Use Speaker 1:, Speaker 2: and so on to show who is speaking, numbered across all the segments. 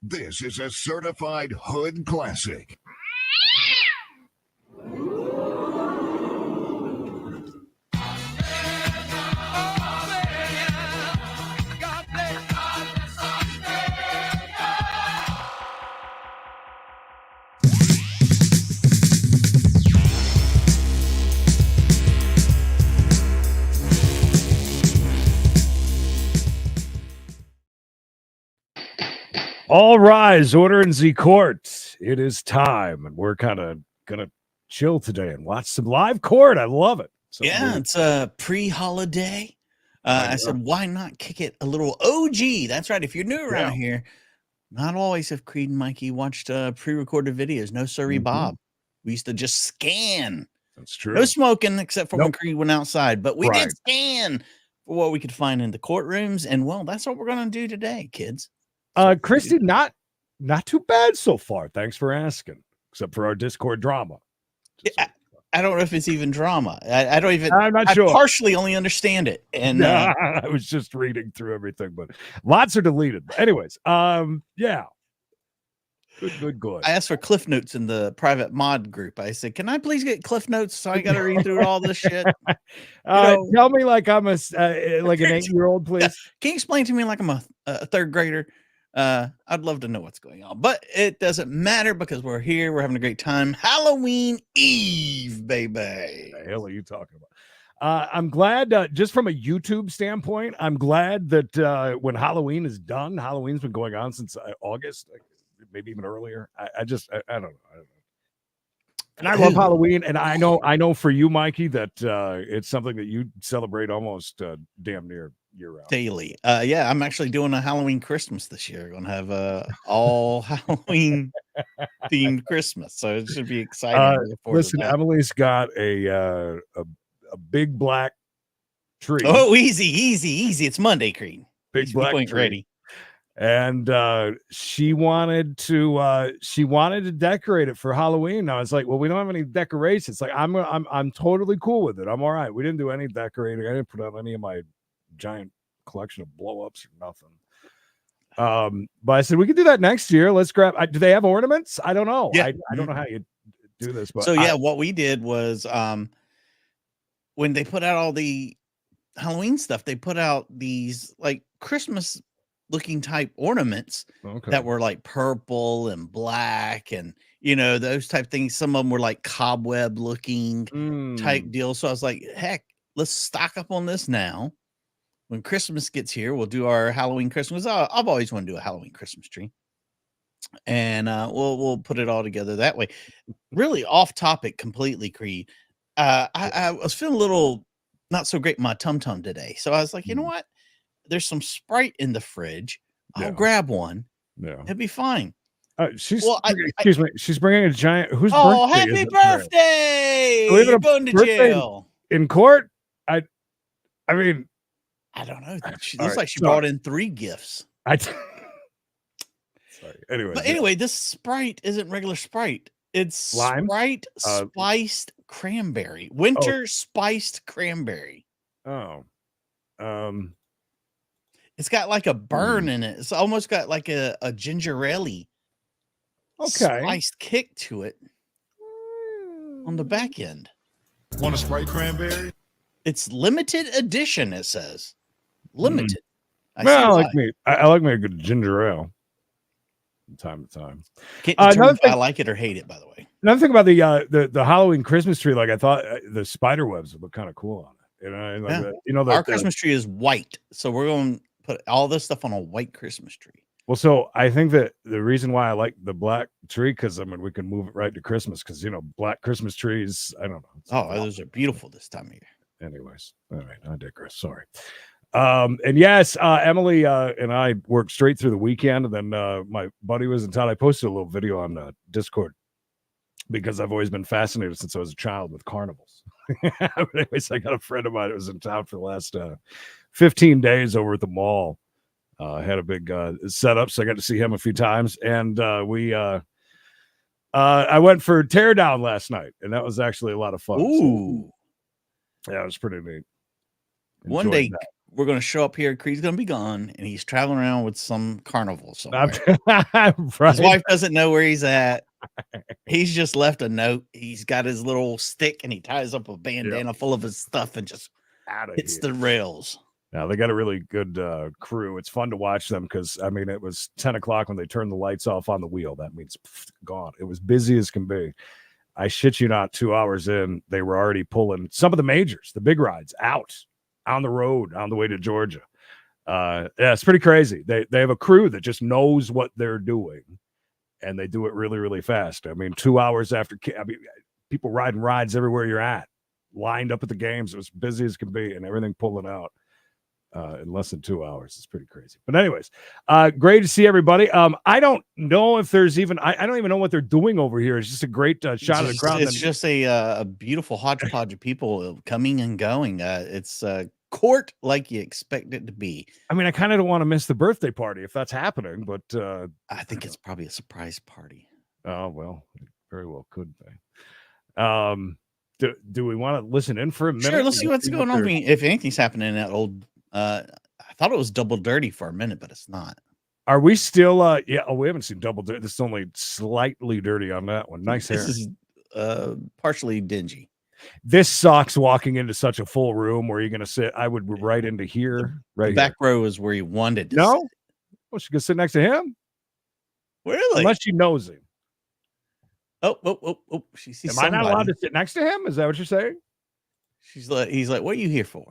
Speaker 1: This is a certified hood classic.
Speaker 2: All rise, order in the court. It is time, and we're kind of gonna chill today and watch some live court. I love it.
Speaker 3: It's a pre-holiday. I said, why not kick it a little OG? That's right. If you're new around here, not always have Creed and Mikey watched pre-recorded videos. No, sorry, Bob. We used to just scan.
Speaker 2: That's true.
Speaker 3: No smoking except for when Creed went outside, but we did scan for what we could find in the courtrooms, and well, that's what we're gonna do today, kids.
Speaker 2: Christy, not too bad so far. Thanks for asking. Except for our Discord drama.
Speaker 3: I don't know if it's even drama. I don't even.
Speaker 2: I'm not sure.
Speaker 3: I partially only understand it, and
Speaker 2: I was just reading through everything, but lots are deleted. But anyways, yeah. Good.
Speaker 3: I asked for cliff notes in the private mod group. I said, "Can I please get cliff notes?" So I got to read through all this shit.
Speaker 2: Tell me like I'm an 8-year-old, please.
Speaker 3: Can you explain to me like I'm a third grader? I'd love to know what's going on, but it doesn't matter because we're here. We're having a great time. Halloween Eve, baby.
Speaker 2: What the hell are you talking about? I'm glad, just from a YouTube standpoint, I'm glad that when Halloween is done, Halloween's been going on since August, maybe even earlier. I don't know. And I love Halloween, and I know for you, Mikey, that it's something that you celebrate almost damn near year-round.
Speaker 3: Daily. Yeah, I'm actually doing a Halloween Christmas this year. Gonna have a all Halloween themed Christmas, so it should be exciting.
Speaker 2: Listen, Emily's got a big black tree.
Speaker 3: Oh, easy. It's Monday, Creed.
Speaker 2: Big black tree.
Speaker 3: Ready.
Speaker 2: And she wanted to decorate it for Halloween. I was like, well, we don't have any decorations. Like, I'm totally cool with it. I'm all right. We didn't do any decorating. I didn't put out any of my giant collection of blow-ups or nothing. But I said we could do that next year. Let's grab. Do they have ornaments? I don't know.
Speaker 3: Yeah.
Speaker 2: I don't know how you do this. But
Speaker 3: so yeah, what we did was when they put out all the Halloween stuff, they put out these like Christmas looking type ornaments that were like purple and black and those type things. Some of them were like cobweb looking type deal. So I was like, heck, let's stock up on this now. When Christmas gets here, we'll do our Halloween Christmas. I've always wanted to do a Halloween Christmas tree, and we'll put it all together that way. Really off topic completely, Creed. I was feeling a little not so great in my tum-tum today, so I was like, you know what? There's some Sprite in the fridge. I'll grab one.
Speaker 2: Yeah,
Speaker 3: it'll be fine.
Speaker 2: Excuse me. She's bringing a giant. Whose birthday?
Speaker 3: Oh, happy birthday! You're going to jail
Speaker 2: in court. I mean,
Speaker 3: I don't know. She looks like she brought in 3 gifts.
Speaker 2: Sorry.
Speaker 3: Anyway, this Sprite isn't regular Sprite. It's
Speaker 2: lime?
Speaker 3: Sprite spiced cranberry. Winter spiced cranberry.
Speaker 2: Oh.
Speaker 3: It's got like a burn in it. It's almost got like a ginger ale spiced kick to it on the back end.
Speaker 1: Want a Sprite cranberry?
Speaker 3: It's limited edition, it says. Limited.
Speaker 2: I like me a good ginger ale from time to time.
Speaker 3: Can't determine if I like it or hate it, by the way.
Speaker 2: Another thing about the Halloween Christmas tree, like I thought the spider webs would look kind of cool on it.
Speaker 3: Our Christmas tree is white, so we're going to put all this stuff on a white Christmas tree.
Speaker 2: Well, so I think that the reason why I like the black tree, because we can move it right to Christmas, because black Christmas trees, I don't know.
Speaker 3: Those are beautiful this time of year.
Speaker 2: Anyways, all right, I digress. Sorry. And yes, Emily and I worked straight through the weekend, and then my buddy was in town. I posted a little video on Discord because I've always been fascinated since I was a child with carnivals. But anyways, I got a friend of mine that was in town for the last 15 days over at the mall. Had a big setup, so I got to see him a few times, and I went for teardown last night, and that was actually a lot of fun.
Speaker 3: Ooh.
Speaker 2: So, yeah, it was pretty neat.
Speaker 3: One day, we're going to show up here. Creed's going to be gone, and he's traveling around with some carnival somewhere.
Speaker 2: Right.
Speaker 3: His wife doesn't know where he's at. He's just left a note. He's got his little stick, and he ties up a bandana full of his stuff and just hits the rails.
Speaker 2: Now they got a really good crew. It's fun to watch them because I mean it was 10 o'clock when they turned the lights off on the wheel. That means gone. It was busy as can be. I shit you not, 2 hours in, they were already pulling some of the majors, the big rides, out on the road on the way to Georgia. Yeah, it's pretty crazy. They have a crew that just knows what they're doing, and they do it really, really fast. I mean, 2 hours after, people riding rides everywhere you're at, lined up at the games. It was busy as can be, and everything pulling out in less than 2 hours. It's pretty crazy. But anyways, great to see everybody. I don't know if there's even, I don't even know what they're doing over here. It's just a great shot of the crowd.
Speaker 3: It's just a beautiful hodgepodge of people coming and going. It's court like you expect it to be.
Speaker 2: I mean, I kind of don't want to miss the birthday party if that's happening, but
Speaker 3: I think it's probably a surprise party.
Speaker 2: Oh, well, it very well could be. Do we want to listen in for a minute?
Speaker 3: Sure, let's see what's going on. If anything's happening in that old, I thought it was Double Dirty for a minute, but it's not.
Speaker 2: Are we still? Yeah. Oh, we haven't seen Double Dirty. This is only slightly dirty on that one. Nice hair.
Speaker 3: This is partially dingy.
Speaker 2: This sucks walking into such a full room where you're going to sit. I would right into here. Right.
Speaker 3: The back row is where you wanted to
Speaker 2: sit. Well, she could sit next to him.
Speaker 3: Really?
Speaker 2: Unless she knows him.
Speaker 3: Oh! She sees.
Speaker 2: Am I not allowed to sit next to him? Is that what you're saying?
Speaker 3: He's like, what are you here for?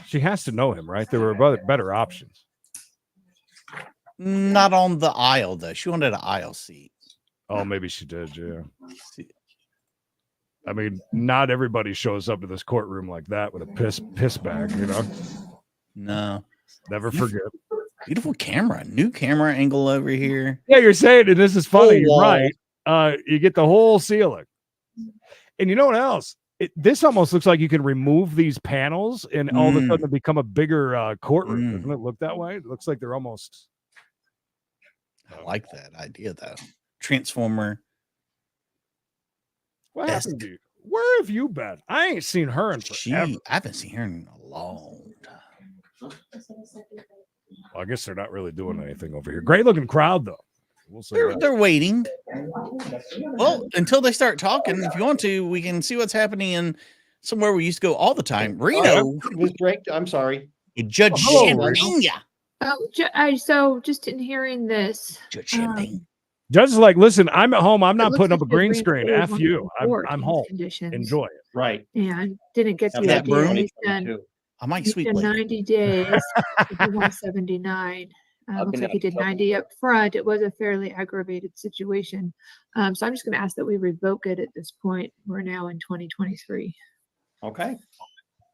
Speaker 2: She has to know him, right? There were better options.
Speaker 3: Not on the aisle, though. She wanted an aisle seat.
Speaker 2: Oh, maybe she did, yeah. I mean, not everybody shows up to this courtroom like that with a piss bag, you know?
Speaker 3: No.
Speaker 2: Never forget.
Speaker 3: Beautiful camera. New camera angle over here.
Speaker 2: Yeah, you're saying, and this is funny, you're right. You get the whole ceiling. And you know what else? This almost looks like you can remove these panels and all of a sudden become a bigger courtroom. Doesn't it look that way? It looks like they're almost.
Speaker 3: I like that idea, though. Transformer.
Speaker 2: What happened to you? Where have you been? I ain't seen her in forever.
Speaker 3: I haven't seen her in a long time.
Speaker 2: Well, I guess they're not really doing anything over here. Great looking crowd, though. We'll say
Speaker 3: they're waiting. Well, until they start talking, if you want to, we can see what's happening in somewhere we used to go all the time. Reno.
Speaker 4: I'm sorry.
Speaker 3: Judge Champagne.
Speaker 5: So just in hearing this,
Speaker 3: Judge Champagne.
Speaker 2: Judge is like, listen, I'm at home. I'm not putting up a green screen. F you. I'm home. Enjoy it.
Speaker 4: Right.
Speaker 5: And didn't get to
Speaker 3: that broom.
Speaker 5: He's done,
Speaker 3: I might sweep
Speaker 5: 90 days. 179. Looks like he did 90 up front. It was a fairly aggravated situation. So I'm just going to ask that we revoke it at this point. We're now in 2023.
Speaker 4: Okay.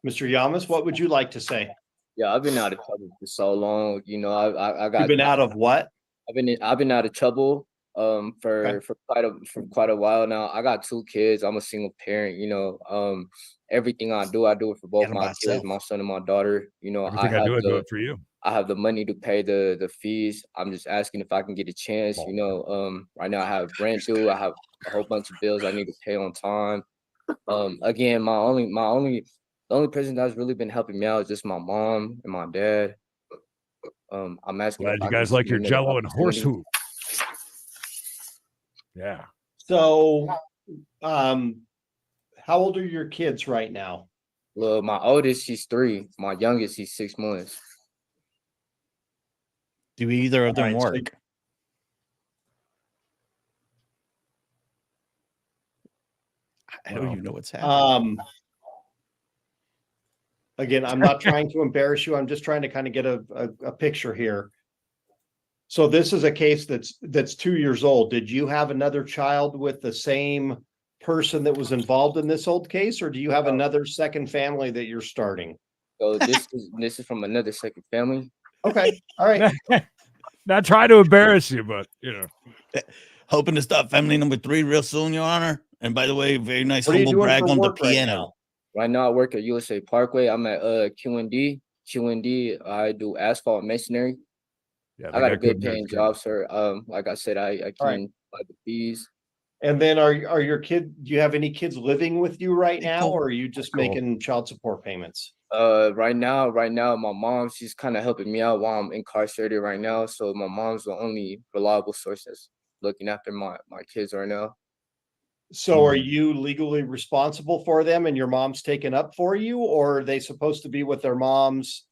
Speaker 4: Mr. Yamas, what would you like to say?
Speaker 6: Yeah, I've been out of trouble for so long. You know, I got.
Speaker 4: You've been out of what?
Speaker 6: I've been out of trouble for quite a while now. I got 2 kids. I'm a single parent. You know, everything I do it for both my kids, my son and my daughter. You know,
Speaker 2: everything I do it for you.
Speaker 6: I have the money to pay the fees. I'm just asking if I can get a chance. You know, right now I have rent due. I have a whole bunch of bills I need to pay on time. Again, the only person that's really been helping me out is just my mom and my dad. I'm asking.
Speaker 2: Glad you guys like your Jello and horse hoof. Yeah.
Speaker 4: So, how old are your kids right now?
Speaker 6: Well, my oldest, she's 3. My youngest, he's 6 months.
Speaker 3: Do either of them work? I don't even know what's happening.
Speaker 4: Again, I'm not trying to embarrass you. I'm just trying to kind of get a picture here. So this is a case that's 2 years old. Did you have another child with the same person that was involved in this old case, or do you have another second family that you're starting?
Speaker 6: So this is from another second family.
Speaker 4: Okay. All right.
Speaker 2: Not trying to embarrass you, but you know.
Speaker 3: Hoping to start family number 3 real soon, Your Honor. And by the way, very nice humble brag on the piano.
Speaker 6: Right now I work at USA Parkway. I'm at Q&D. I do asphalt masonry. Yeah, I got a good paying job, sir. Like I said, I can buy the fees.
Speaker 4: And then are your kids, do you have any kids living with you right now, or are you just making child support payments?
Speaker 6: Right now, my mom, she's kind of helping me out while I'm incarcerated right now. So my mom's the only reliable source that's looking after my kids right now.
Speaker 4: So are you legally responsible for them and your mom's taken up for you, or are they supposed to be with their moms?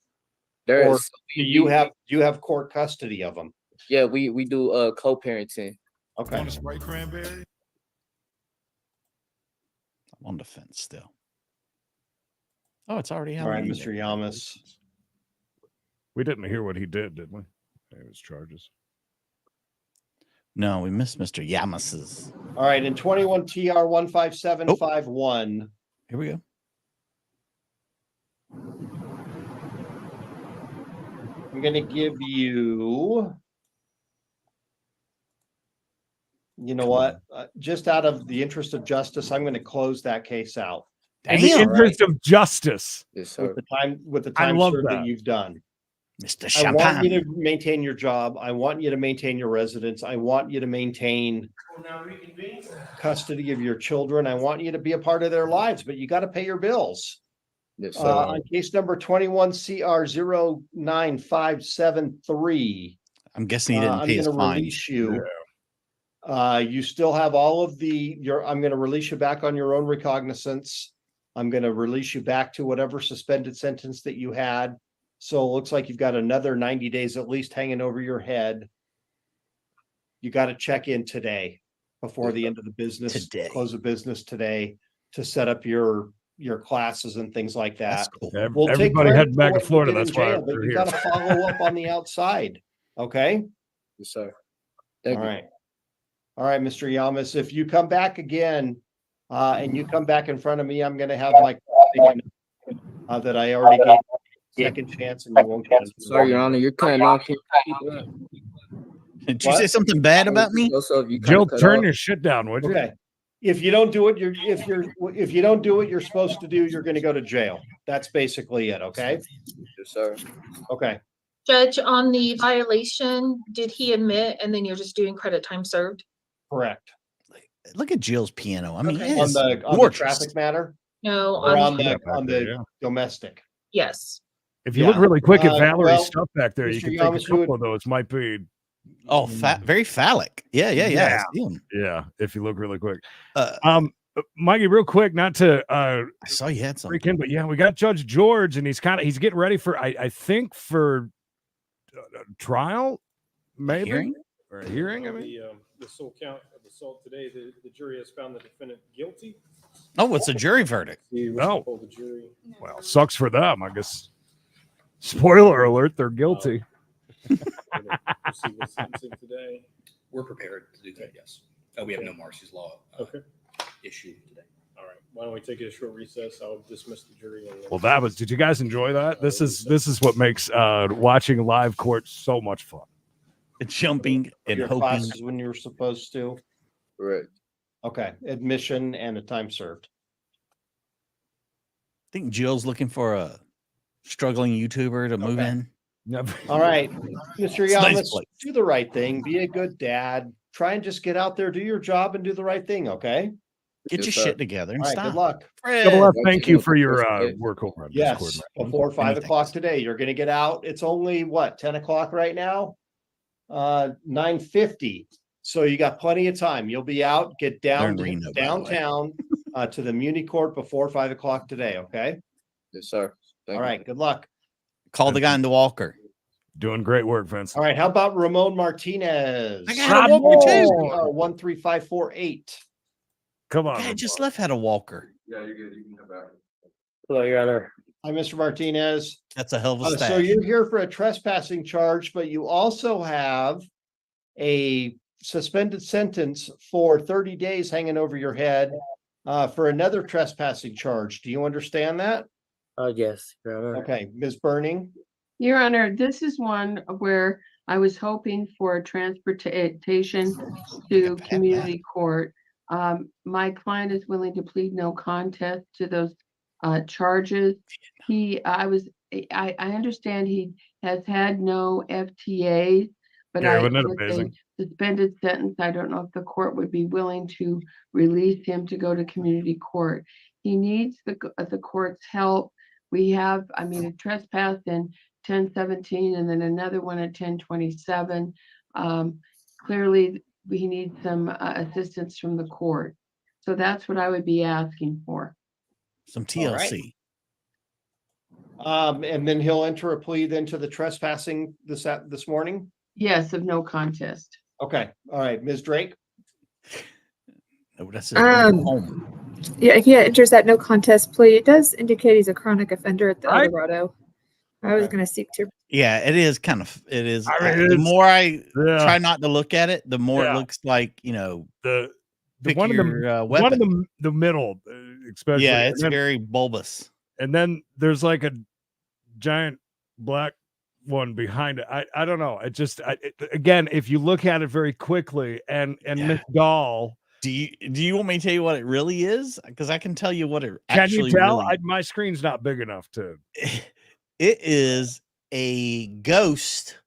Speaker 4: Or do you have court custody of them?
Speaker 6: Yeah, we do co-parenting.
Speaker 4: Okay.
Speaker 1: Want a Sprite cranberry?
Speaker 3: I'm on the fence still. Oh, it's already
Speaker 4: All right,
Speaker 3: Halloween.
Speaker 4: Mr. Yamas.
Speaker 2: We didn't hear what he did we? His charges.
Speaker 3: No, we missed Mr. Yamas's.
Speaker 4: All right, in 21 TR 15751.
Speaker 3: Here we go.
Speaker 4: I'm going to give you, you know what? Just out of the interest of justice, I'm going to close that case out.
Speaker 2: In the interest of justice.
Speaker 6: Yes, sir.
Speaker 4: With the time
Speaker 2: love
Speaker 4: served
Speaker 2: that.
Speaker 4: that you've done.
Speaker 3: Mr.
Speaker 4: I want
Speaker 3: Champagne.
Speaker 4: you to maintain your job. I want you to maintain your residence. I want you to maintain custody of your children. I want you to be a part of their lives, but you got to pay your bills.
Speaker 6: Yes, sir.
Speaker 4: On case number 21 CR 09573.
Speaker 3: I'm guessing he didn't pay his
Speaker 4: I'm going to
Speaker 3: fine.
Speaker 4: release you. You still have all of I'm going to release you back on your own recognizance. I'm going to release you back to whatever suspended sentence that you had. So it looks like you've got another 90 days at least hanging over your head. You got to check in today before the end of the business, close of business today to set up your classes and things like that.
Speaker 3: That's cool.
Speaker 4: We'll take
Speaker 2: Everybody
Speaker 4: credit
Speaker 2: heading
Speaker 4: for
Speaker 2: back to
Speaker 4: what you
Speaker 2: Florida.
Speaker 4: did in
Speaker 2: That's why
Speaker 4: jail, but
Speaker 2: we're
Speaker 4: you
Speaker 2: here.
Speaker 4: got to follow up on the outside. Okay.
Speaker 6: Yes, sir.
Speaker 4: All right. All right, Mr. Yamas, if you come back again, and you come back in front of me, I'm going to have my that I already gave second chance and you won't get it.
Speaker 6: Sorry, Your Honor, you're cutting off.
Speaker 3: Did you say something bad about me?
Speaker 2: Jill, turn your shit down, would you?
Speaker 4: Okay. If you don't do what if you don't do what you're supposed to do, you're going to go to jail. That's basically it. Okay.
Speaker 6: Yes, sir.
Speaker 4: Okay.
Speaker 7: Judge, on the violation, did he admit and then you're just doing credit time served?
Speaker 4: Correct.
Speaker 3: Look at Jill's piano. I mean,
Speaker 7: Okay.
Speaker 3: it
Speaker 4: On
Speaker 3: is
Speaker 4: the
Speaker 3: gorgeous.
Speaker 4: traffic matter
Speaker 7: No,
Speaker 4: or on
Speaker 2: Yeah,
Speaker 4: the
Speaker 2: back there,
Speaker 4: domestic.
Speaker 7: yes.
Speaker 2: If you look really quick at Valerie's
Speaker 4: well,
Speaker 2: stuff back there, you
Speaker 4: Mr.
Speaker 2: can think
Speaker 4: Yamas,
Speaker 2: a couple of those might be.
Speaker 3: Oh, very phallic. Yeah. I see 'em.
Speaker 2: Yeah, if you look really quick.
Speaker 3: Mikey,
Speaker 2: real quick, not to
Speaker 3: I saw you had something.
Speaker 2: freak in, but yeah, we got Judge George, and he's getting ready for I think for trial, maybe
Speaker 3: hearing?
Speaker 2: or a hearing. I mean,
Speaker 8: The sole count of assault today, the jury has found the defendant guilty.
Speaker 3: Oh, it's a jury verdict.
Speaker 2: No.
Speaker 8: The jury.
Speaker 2: Well, sucks for them, I guess. Spoiler alert, they're guilty.
Speaker 8: Proceed with sentencing today.
Speaker 9: We're prepared to do that, yes. We have no Marcy's Law issue today.
Speaker 8: All right. Why don't we take a short recess? I'll dismiss the jury.
Speaker 2: Well, did you guys enjoy that? This is what makes watching live court so much fun.
Speaker 3: Jumping and
Speaker 4: Your
Speaker 3: hoping.
Speaker 4: classes when you're supposed to.
Speaker 6: Correct.
Speaker 4: Okay. Admission and a time served.
Speaker 3: I think Jill's looking for a struggling YouTuber to move in.
Speaker 4: All right, Mr.
Speaker 3: It's a nice
Speaker 4: Yamas,
Speaker 3: place.
Speaker 4: do the right thing. Be a good dad. Try and just get out there, do your job, and do the right thing. Okay.
Speaker 3: Get your shit together and
Speaker 4: All right.
Speaker 3: stop.
Speaker 4: Good luck.
Speaker 2: Double F, thank you for your work over on
Speaker 4: Yes,
Speaker 2: Discord, man.
Speaker 4: before 5 o'clock today, you're going to get out. It's only what 10 o'clock right now. 9:50. So you got plenty of time. You'll be out. Get down
Speaker 3: They're in Reno, by the way.
Speaker 4: downtown to the Muni Court before 5 o'clock today. Okay.
Speaker 6: Yes, sir.
Speaker 4: All right. Good luck.
Speaker 3: Call the guy in the walker.
Speaker 2: Doing great work, Vince.
Speaker 4: All right. How about Ramon Martinez?
Speaker 3: I got a walker too.
Speaker 4: 13548.
Speaker 2: Come on.
Speaker 3: I just left had a walker.
Speaker 6: Yeah, you're good. You can come back.
Speaker 9: Hello, Your Honor.
Speaker 4: Hi, Mr. Martinez.
Speaker 3: That's a hell of a stash.
Speaker 4: So you're here for a trespassing charge, but you also have a suspended sentence for 30 days hanging over your head for another trespassing charge. Do you understand that?
Speaker 9: Yes, Your Honor.
Speaker 4: Okay, Ms. Burning.
Speaker 10: Your Honor, this is one where I was hoping for transportation to community court. My client is willing to plead no contest to those charges. I understand he has had no FTAs, but
Speaker 2: Yeah, wasn't that
Speaker 10: with a
Speaker 2: amazing?
Speaker 10: suspended sentence, I don't know if the court would be willing to release him to go to community court. He needs the court's help We have, a trespass in 1017 and then another one at 1027. Clearly, we need some assistance from the court. So that's what I would be asking for.
Speaker 3: Some TLC.
Speaker 4: And then he'll enter a plea then to the trespassing this morning?
Speaker 10: Yes, of no contest.
Speaker 4: Okay, all right, Ms. Drake?
Speaker 3: No, that's home.
Speaker 5: Yeah, if he enters that no contest plea, it does indicate he's a chronic offender at the Eldorado. I was going to seek to.
Speaker 3: Yeah, it is kind of. It is.
Speaker 2: the
Speaker 3: more I try not to look at it, the more it looks like
Speaker 2: the
Speaker 3: one of
Speaker 2: the middle, especially.
Speaker 3: Yeah, it's very bulbous.
Speaker 2: And then there's like a giant black one behind it. I don't know. It just again, if you look at it very quickly, and Miss Gall.
Speaker 3: Do you want me to tell you what it really is? Because I can tell you what it
Speaker 2: can
Speaker 3: actually.
Speaker 2: You tell?
Speaker 3: Really...
Speaker 2: my screen's not big enough to.
Speaker 3: It is a ghost,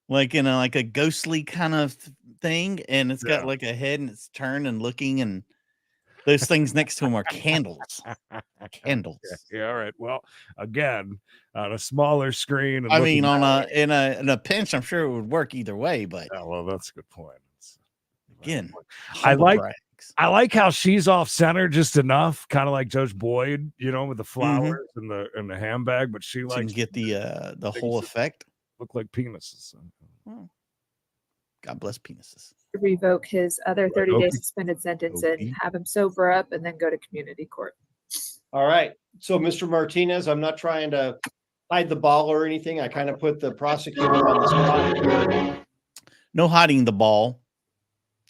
Speaker 3: like in a ghostly kind of thing, and it's got like a head and it's turned and looking, and those things next to him are candles. Candles.
Speaker 2: Yeah. All right. Well, again, on a smaller screen.
Speaker 3: I mean, in a pinch, I'm sure it would work either way. But
Speaker 2: well, that's a good point.
Speaker 3: Again,
Speaker 2: I like how she's off center just enough, kind of like Judge Boyd, with the flowers and the handbag, but she likes
Speaker 3: to get the whole effect.
Speaker 2: Look like penises.
Speaker 3: Oh. God bless penises.
Speaker 5: Revoke his other 30-day suspended sentence and have him sober up and then go to community court.
Speaker 4: All right. So, Mr. Martinez, I'm not trying to hide the ball or anything. I kind of put the prosecutor on the spot.
Speaker 3: No hiding the ball.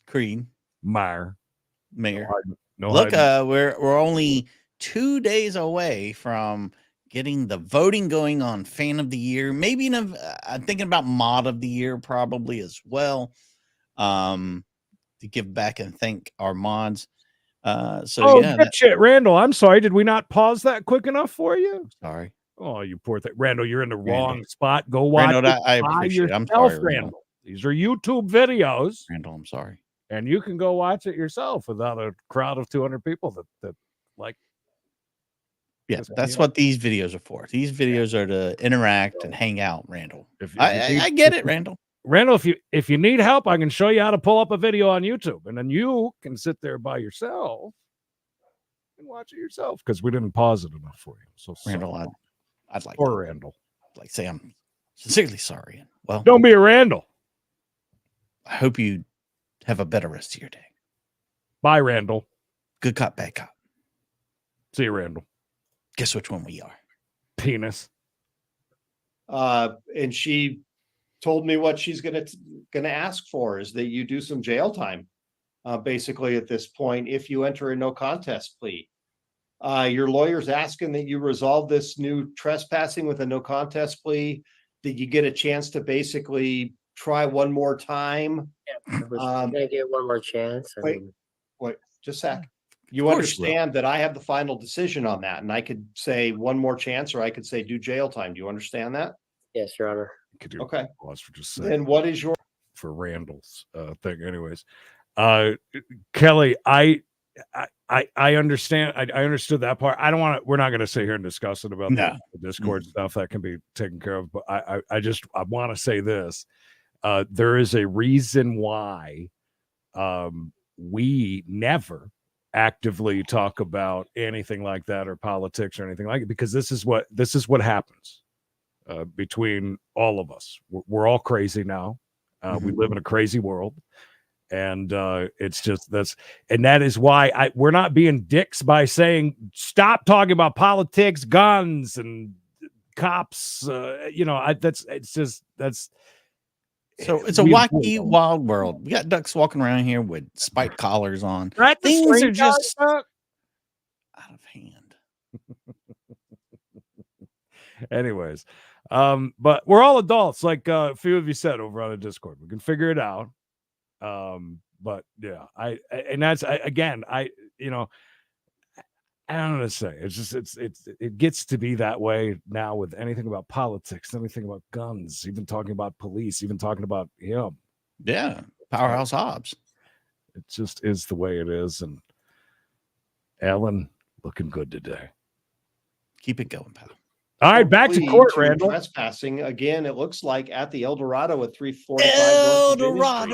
Speaker 3: Creed.
Speaker 2: Mayor.
Speaker 3: No Look, we're only 2 days away from getting the voting going on Fan of the Year. Maybe I'm thinking about Mod of the Year probably as well. To give back and thank our mods.
Speaker 2: Shit, Randall. I'm sorry. Did we not pause that quick enough for you?
Speaker 3: Sorry.
Speaker 2: Oh, you poor thing, Randall. You're in the wrong spot. Go watch
Speaker 3: Randall, I appreciate it. I'm sorry,
Speaker 2: Randall. These are YouTube videos.
Speaker 3: Randall, I'm sorry.
Speaker 2: And you can go watch it yourself without a crowd of 200 people that like.
Speaker 3: Yeah, that's what these videos are for. These videos are to interact and hang out, Randall. I get it, Randall.
Speaker 2: Randall, if you need help, I can show you how to pull up a video on YouTube, and then you can sit there by yourself and watch it yourself because we didn't pause it enough for you. So,
Speaker 3: Randall, I'd like
Speaker 2: Randall,
Speaker 3: like say I'm sincerely sorry. Well,
Speaker 2: don't be a Randall.
Speaker 3: I hope you have a better rest of your day.
Speaker 2: Bye, Randall.
Speaker 3: Good cop, bad cop.
Speaker 2: See you, Randall.
Speaker 3: Guess which one we are?
Speaker 2: Penis.
Speaker 4: And she told me what she's gonna ask for is that you do some jail time, basically at this point, if you enter a no contest plea. Your lawyer's asking that you resolve this new trespassing with a no contest plea, that you get a chance to basically try one more time.
Speaker 11: Yeah, I'm gonna get one more chance.
Speaker 4: Wait, just a sec. You understand that I have the final decision on that, and I could say one more chance, or I could say do jail time. Do you understand that?
Speaker 11: Yes, Your Honor.
Speaker 4: Okay.
Speaker 2: Pause for just a second.
Speaker 4: And what is your
Speaker 2: for Randall's thing? Anyways, Kelly, I understand. I understood that part. I don't want to. We're not going to sit here and discuss it about the Discord stuff that can be taken care of. But I want to say this. There is a reason why we never actively talk about anything like that or politics or anything like it, because this is what happens between all of us. We're all crazy now. We live in a crazy world, and it's just that is why we're not being dicks by saying stop talking about politics, guns, and cops. So
Speaker 3: it's a wacky, wild world. We got ducks walking around here with spike collars on.
Speaker 2: Right,
Speaker 3: things are just out of hand.
Speaker 2: Anyways, but we're all adults, like a few of you said over on the Discord. We can figure it out. But yeah, I don't know what to say. It's just it gets to be that way now with anything about politics, anything about guns, even talking about police, even talking about him.
Speaker 3: Yeah, Powerhouse Hobbs.
Speaker 2: It just is the way it is. And Ellen looking good today.
Speaker 3: Keep it going, pal.
Speaker 2: All right, back to
Speaker 4: Plea
Speaker 2: court,
Speaker 4: to
Speaker 2: Randall.
Speaker 4: Trespassing again. It looks like at the El Dorado at 345
Speaker 3: El
Speaker 4: North Virginia Street.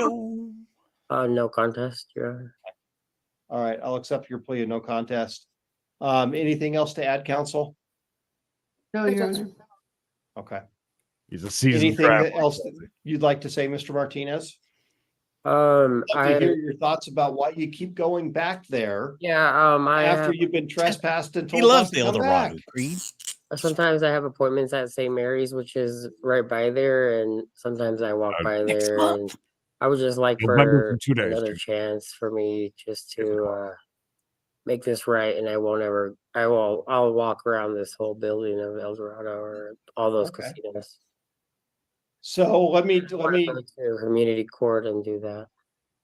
Speaker 3: Dorado.
Speaker 11: No contest, Your Honor.
Speaker 4: All right, I'll accept your plea of no contest. Anything else to add, counsel?
Speaker 10: No, Your Honor.
Speaker 4: Okay.
Speaker 2: He's a seasoned
Speaker 4: Anything
Speaker 2: traveler.
Speaker 4: else that you'd like to say, Mr. Martinez?
Speaker 11: I
Speaker 4: To hear your thoughts about why you keep going back there
Speaker 11: I
Speaker 4: after
Speaker 11: have,
Speaker 4: you've been trespassed and told
Speaker 3: He loves
Speaker 4: not to
Speaker 3: the El
Speaker 4: come
Speaker 3: Dorado,
Speaker 4: back.
Speaker 3: Creed.
Speaker 11: sometimes I have appointments at St. Mary's, which is right by there, and sometimes I walk by
Speaker 3: Next
Speaker 11: there.
Speaker 3: month.
Speaker 11: And I would just like
Speaker 2: November
Speaker 11: for
Speaker 2: in 2 days,
Speaker 11: another
Speaker 2: dude.
Speaker 11: chance for me just to make this right, and I'll walk around this whole building of El Dorado or all those
Speaker 4: Okay.
Speaker 11: casinos.
Speaker 4: So let me
Speaker 11: Go to community court and do that.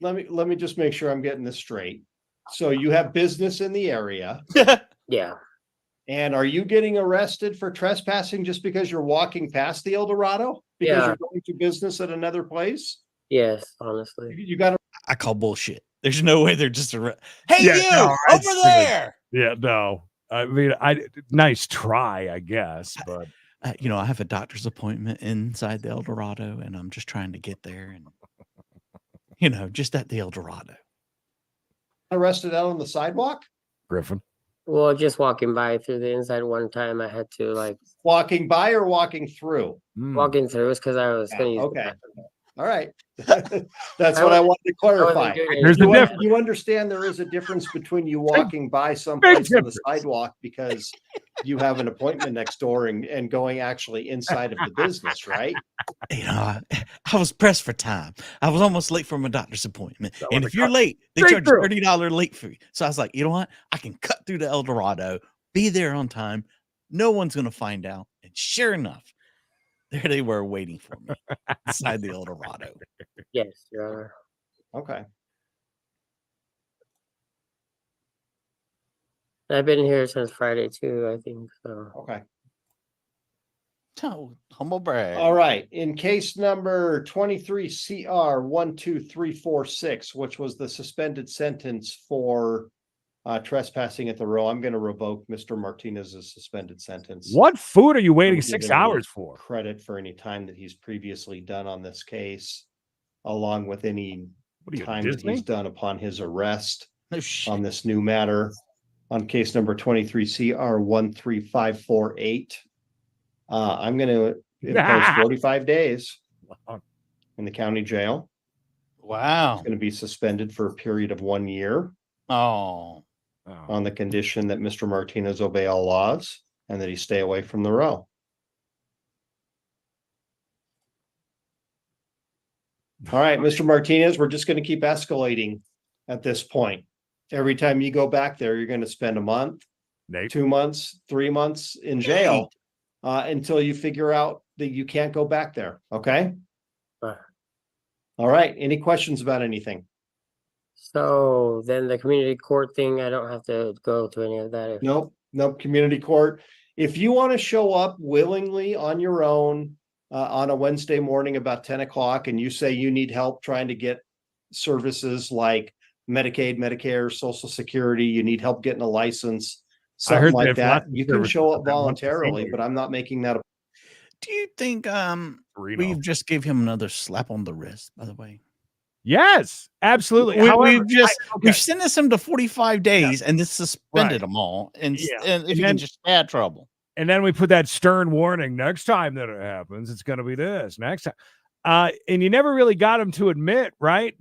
Speaker 4: let me just make sure I'm getting this straight. So you have business in the area,
Speaker 11: Yeah.
Speaker 4: and are you getting arrested for trespassing just because you're walking past the El Dorado? Because
Speaker 11: Yeah.
Speaker 4: you're going to business at another place?
Speaker 11: Yes, honestly.
Speaker 4: You got to
Speaker 3: I call bullshit. There's no way they're just hey,
Speaker 2: Yeah,
Speaker 3: you
Speaker 2: no,
Speaker 3: over
Speaker 2: I'd say
Speaker 3: there.
Speaker 2: Yeah, no. I mean, nice try, I guess, but
Speaker 3: I have a doctor's appointment inside the El Dorado, and I'm just trying to get there, and just at the El Dorado.
Speaker 4: arrested out on the sidewalk?
Speaker 2: Griffin.
Speaker 11: Well, just walking by through the inside one time, I had to
Speaker 4: Walking by or walking through?
Speaker 11: walking through is because I was going to use the
Speaker 4: Okay.
Speaker 11: bathroom.
Speaker 4: All right. That's what I wanted to clarify.
Speaker 2: There's the difference.
Speaker 4: You understand there is a difference between you walking by someplace on the
Speaker 2: difference.
Speaker 4: sidewalk because you have an appointment next door and going actually inside of the business, right?
Speaker 3: I was pressed for time. I was almost late for my doctor's appointment.
Speaker 2: That
Speaker 3: And
Speaker 2: was
Speaker 3: if you're late, they
Speaker 2: straight
Speaker 3: charge
Speaker 2: through.
Speaker 3: $30 late fee. So I was like, you know what? I can cut through to El Dorado, be there on time. No one's going to find out. And sure enough, there they were waiting for me inside the El Dorado.
Speaker 11: Yes, Your Honor.
Speaker 4: Okay.
Speaker 11: I've been here since Friday too, I think. So
Speaker 4: Okay.
Speaker 3: Oh, humble brag.
Speaker 4: All right. In case number 23 CR 12346, which was the suspended sentence for trespassing at the row, I'm going to revoke Mr. Martinez's suspended sentence.
Speaker 2: What food are you waiting
Speaker 4: Give
Speaker 2: 6
Speaker 4: him any
Speaker 2: hours for?
Speaker 4: Credit for any time that he's previously done on this case, along with any
Speaker 2: What are you,
Speaker 4: time that
Speaker 2: Disney?
Speaker 4: he's done upon his arrest
Speaker 3: No shit.
Speaker 4: on this new matter. On case number 23 CR 13548. I'm going to impose 45 days in the county jail.
Speaker 3: Wow.
Speaker 4: It's going to be suspended for a period of 1 year
Speaker 3: Oh.
Speaker 4: on the condition that Mr. Martinez obey all laws and that he stay away from the row. All right, Mr. Martinez, we're just going to keep escalating at this point. Every time you go back there, you're going to spend a month,
Speaker 2: Nate.
Speaker 4: 2 months, 3 months in jail until you figure out that you can't go back there. Okay. All right. Any questions about anything?
Speaker 11: So then the community court thing, I don't have to go to any of that.
Speaker 4: Nope. Community court. If you want to show up willingly on your own on a Wednesday morning about 10 o'clock and you say you need help trying to get services like Medicaid, Medicare, Social Security, you need help getting a license, something like that, you can show up voluntarily, but I'm not making that.
Speaker 3: Do you think we've just gave him another slap on the wrist, by the way?
Speaker 2: Yes, absolutely.
Speaker 3: We've sentenced him to 45 days and this suspended them all. And if you can just add trouble.
Speaker 2: And then we put that stern warning next time that it happens, it's going to be this next time. And you never really got him to admit, right?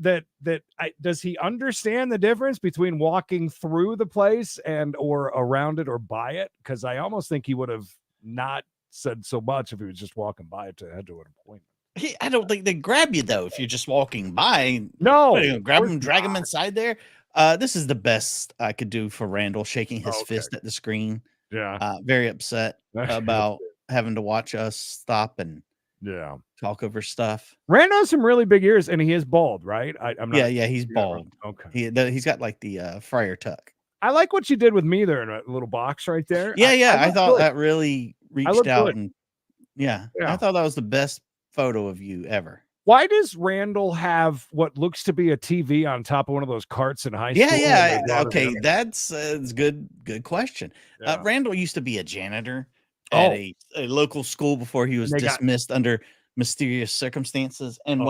Speaker 2: Does he understand the difference between walking through the place or around it or by it? Because I almost think he would have not said so much if he was just walking by it to head to an appointment.
Speaker 3: I don't think they grab you though if you're just walking by.
Speaker 2: No,
Speaker 3: what, grab him, drag him inside there. This is the best I could do for Randall, shaking his fist at the screen.
Speaker 2: Yeah,
Speaker 3: very upset about having to watch us stop and talk over stuff.
Speaker 2: Randall has some really big ears, and he is bald, right? I'm not,
Speaker 3: he's bald.
Speaker 2: Okay,
Speaker 3: he's got like the friar tuck.
Speaker 2: I like what you did with me there in a little box right there.
Speaker 3: I thought that really reached out
Speaker 2: good.
Speaker 3: and I thought that was the best photo of you ever.
Speaker 2: Why does Randall have what looks to be a TV on top of one of those carts in high school?
Speaker 3: Yeah. Okay. That's good. Good question.
Speaker 2: Yeah.
Speaker 3: Randall used to be a janitor at a local school before he was dismissed under mysterious circumstances. And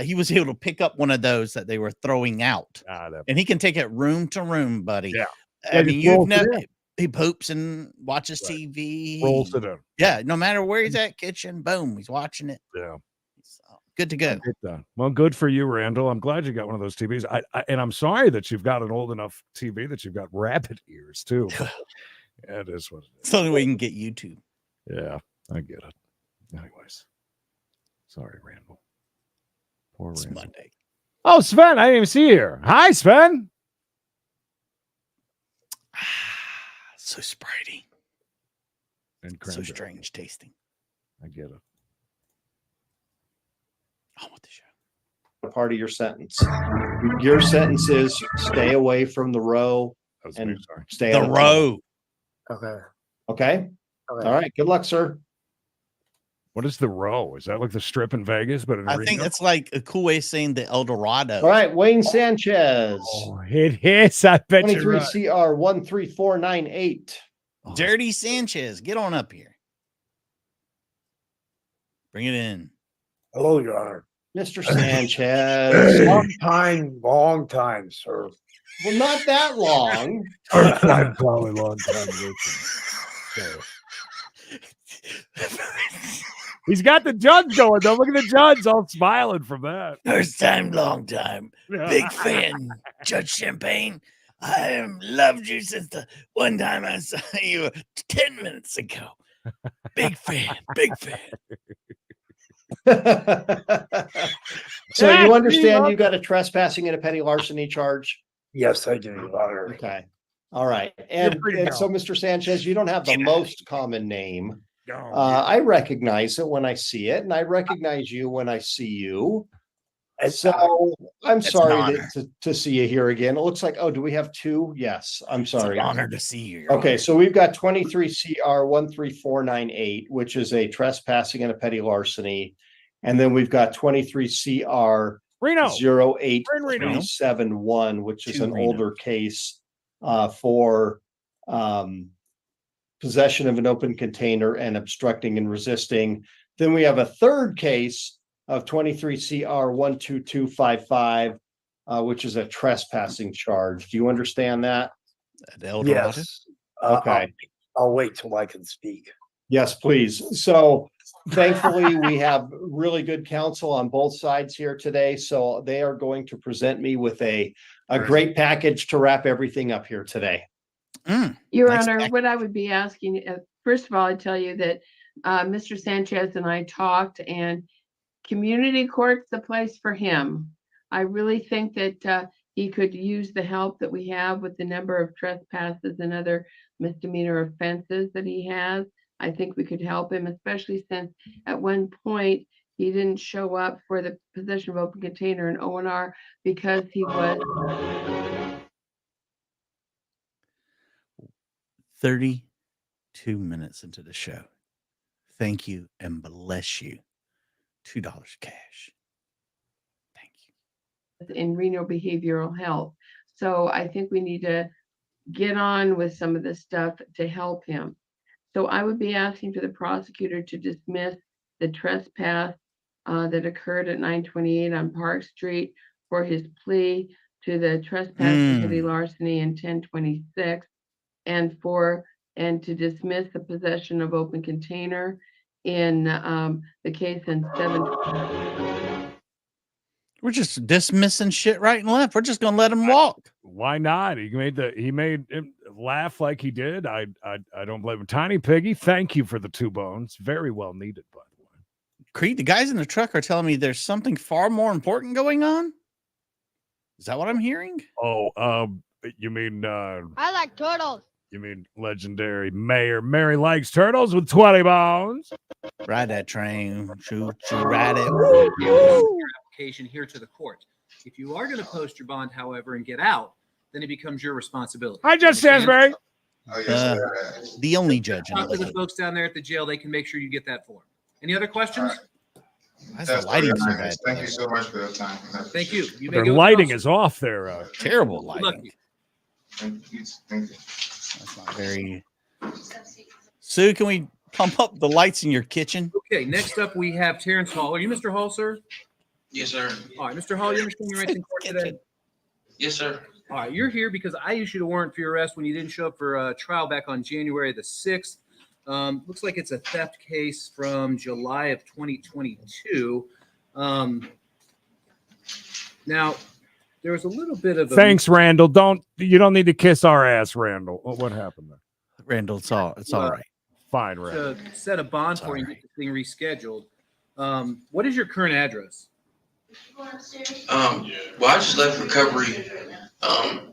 Speaker 3: he was able to pick up one of those that they were throwing out, and he can take it room to room, buddy.
Speaker 2: Yeah.
Speaker 3: I mean, you've never. He poops and watches TV.
Speaker 2: Rolls it in.
Speaker 3: Yeah, no matter where he's at, kitchen, boom, he's watching it.
Speaker 2: Yeah.
Speaker 3: So, good to go.
Speaker 2: Well, good for you, Randall. I'm glad you got one of those TVs. And I'm sorry that you've got an old enough TV that you've got rabbit ears too. Yeah, it is what it is.
Speaker 3: It's the only way you can get YouTube.
Speaker 2: Yeah, I get it. Anyways, sorry, Randall. Poor
Speaker 3: It's
Speaker 2: Randall.
Speaker 3: Monday.
Speaker 2: Oh, Sven, I didn't even see you here. Hi, Sven.
Speaker 3: So Spritey.
Speaker 2: And
Speaker 3: so strange tasting.
Speaker 2: I get it.
Speaker 3: I want the show.
Speaker 4: Part of your sentence. Your sentence is stay away from the row and stay
Speaker 3: the row.
Speaker 4: Okay. All right. Good luck, sir.
Speaker 2: What is the row? Is that like the strip in Vegas? But
Speaker 3: I think that's like a cool way of saying the El Dorado.
Speaker 4: All right, Wayne Sanchez.
Speaker 2: It is. I bet you.
Speaker 4: 23 CR 13498.
Speaker 3: Dirty Sanchez, get on up here. Bring it in.
Speaker 12: Hello, Your Honor.
Speaker 4: Mr. Sanchez.
Speaker 12: Long time, sir.
Speaker 4: Well, not that long.
Speaker 2: Probably long time. He's got the judge going though. Look at the judge all smiling from that.
Speaker 3: First time, long time. Big fan, Judge Champagne. I loved you since the one time I saw you 10 minutes ago. Big fan, big fan.
Speaker 4: So you understand you got a trespassing and a petty larceny charge?
Speaker 12: Yes, I do, Your Honor.
Speaker 4: Okay. All right. And so, Mr. Sanchez, you don't have the most common name. I recognize it when I see it, and I recognize you when I see you. So I'm sorry to see you here again. It looks like, do we have two? Yes, I'm sorry.
Speaker 3: It's an honor to see you.
Speaker 4: Okay, so we've got 23 CR 13498, which is a trespassing and a petty larceny. And then we've got 23 CR 08371, which is an older case for possession of an open container and obstructing and resisting. Then we have a third case of 23 CR 12255, which is a trespassing charge. Do you understand that?
Speaker 12: Yes.
Speaker 4: Okay.
Speaker 12: I'll wait till I can speak.
Speaker 4: Yes, please. So thankfully, we have really good counsel on both sides here today. So they are going to present me with a great package to wrap everything up here today.
Speaker 10: Your Honor, what I would be asking, first of all, I tell you that Mr. Sanchez and I talked, and community court's the place for him. I really think that he could use the help that we have with the number of trespasses and other misdemeanor offenses that he has. I think we could help him, especially since at one point he didn't show up for the possession of open container and O&R because he was
Speaker 3: 32 minutes into the show. Thank you and bless you. $2 cash. Thank you.
Speaker 10: In renal behavioral health. So I think we need to get on with some of this stuff to help him. So I would be asking for the prosecutor to dismiss the trespass that occurred at 928 on Park Street for his plea to the trespass and petty larceny in 1026, and to dismiss the possession of open container in the case in 7.
Speaker 3: We're just dismissing shit right and left. We're just gonna let him walk.
Speaker 2: Why not? He made him laugh like he did. I don't blame him. Tiny Piggy, thank you for the 2 bones. Very well needed, by the way.
Speaker 3: Creed, the guys in the truck are telling me there's something far more important going on. Is that what I'm hearing?
Speaker 2: Oh, you mean
Speaker 13: I like turtles.
Speaker 2: You mean legendary Mayor Mary likes turtles with 20 bones?
Speaker 3: Ride that train, shoot, ride it.
Speaker 14: Your application here to the court. If you are going to post your bond, however, and get out, then it becomes your responsibility.
Speaker 2: Hi, Judge Stansbury.
Speaker 3: The only judge.
Speaker 14: Talk to the folks down there at the jail. They can make sure you get that form. Any other questions?
Speaker 3: Why is the lighting so bad?
Speaker 13: Thank you so much for the time.
Speaker 14: Thank you. You may
Speaker 2: Their
Speaker 14: go with
Speaker 2: lighting
Speaker 14: the
Speaker 2: is off there.
Speaker 3: Terrible
Speaker 14: Good
Speaker 3: lighting.
Speaker 14: luck.
Speaker 13: Thank you. Thank you.
Speaker 3: That's not very. Sue, can we pump up the lights in your kitchen?
Speaker 14: Okay, next up we have Terrence Hall. Are you Mr. Hall, sir?
Speaker 9: Yes, sir.
Speaker 14: All right, Mr. Hall, you understand your rights in court today?
Speaker 9: Yes, sir.
Speaker 14: All right, you're here because I issued a warrant for your arrest when you didn't show up for trial back on January the 6th. Looks like it's a theft case from July of 2022. Now, there was a little bit of
Speaker 2: Thanks, Randall. You don't need to kiss our ass, Randall. What happened there?
Speaker 3: Randall, it's all right.
Speaker 2: Fine, Randall.
Speaker 14: to set a bond for you and get this thing rescheduled. What is your current address?
Speaker 9: Well, I just left recovery.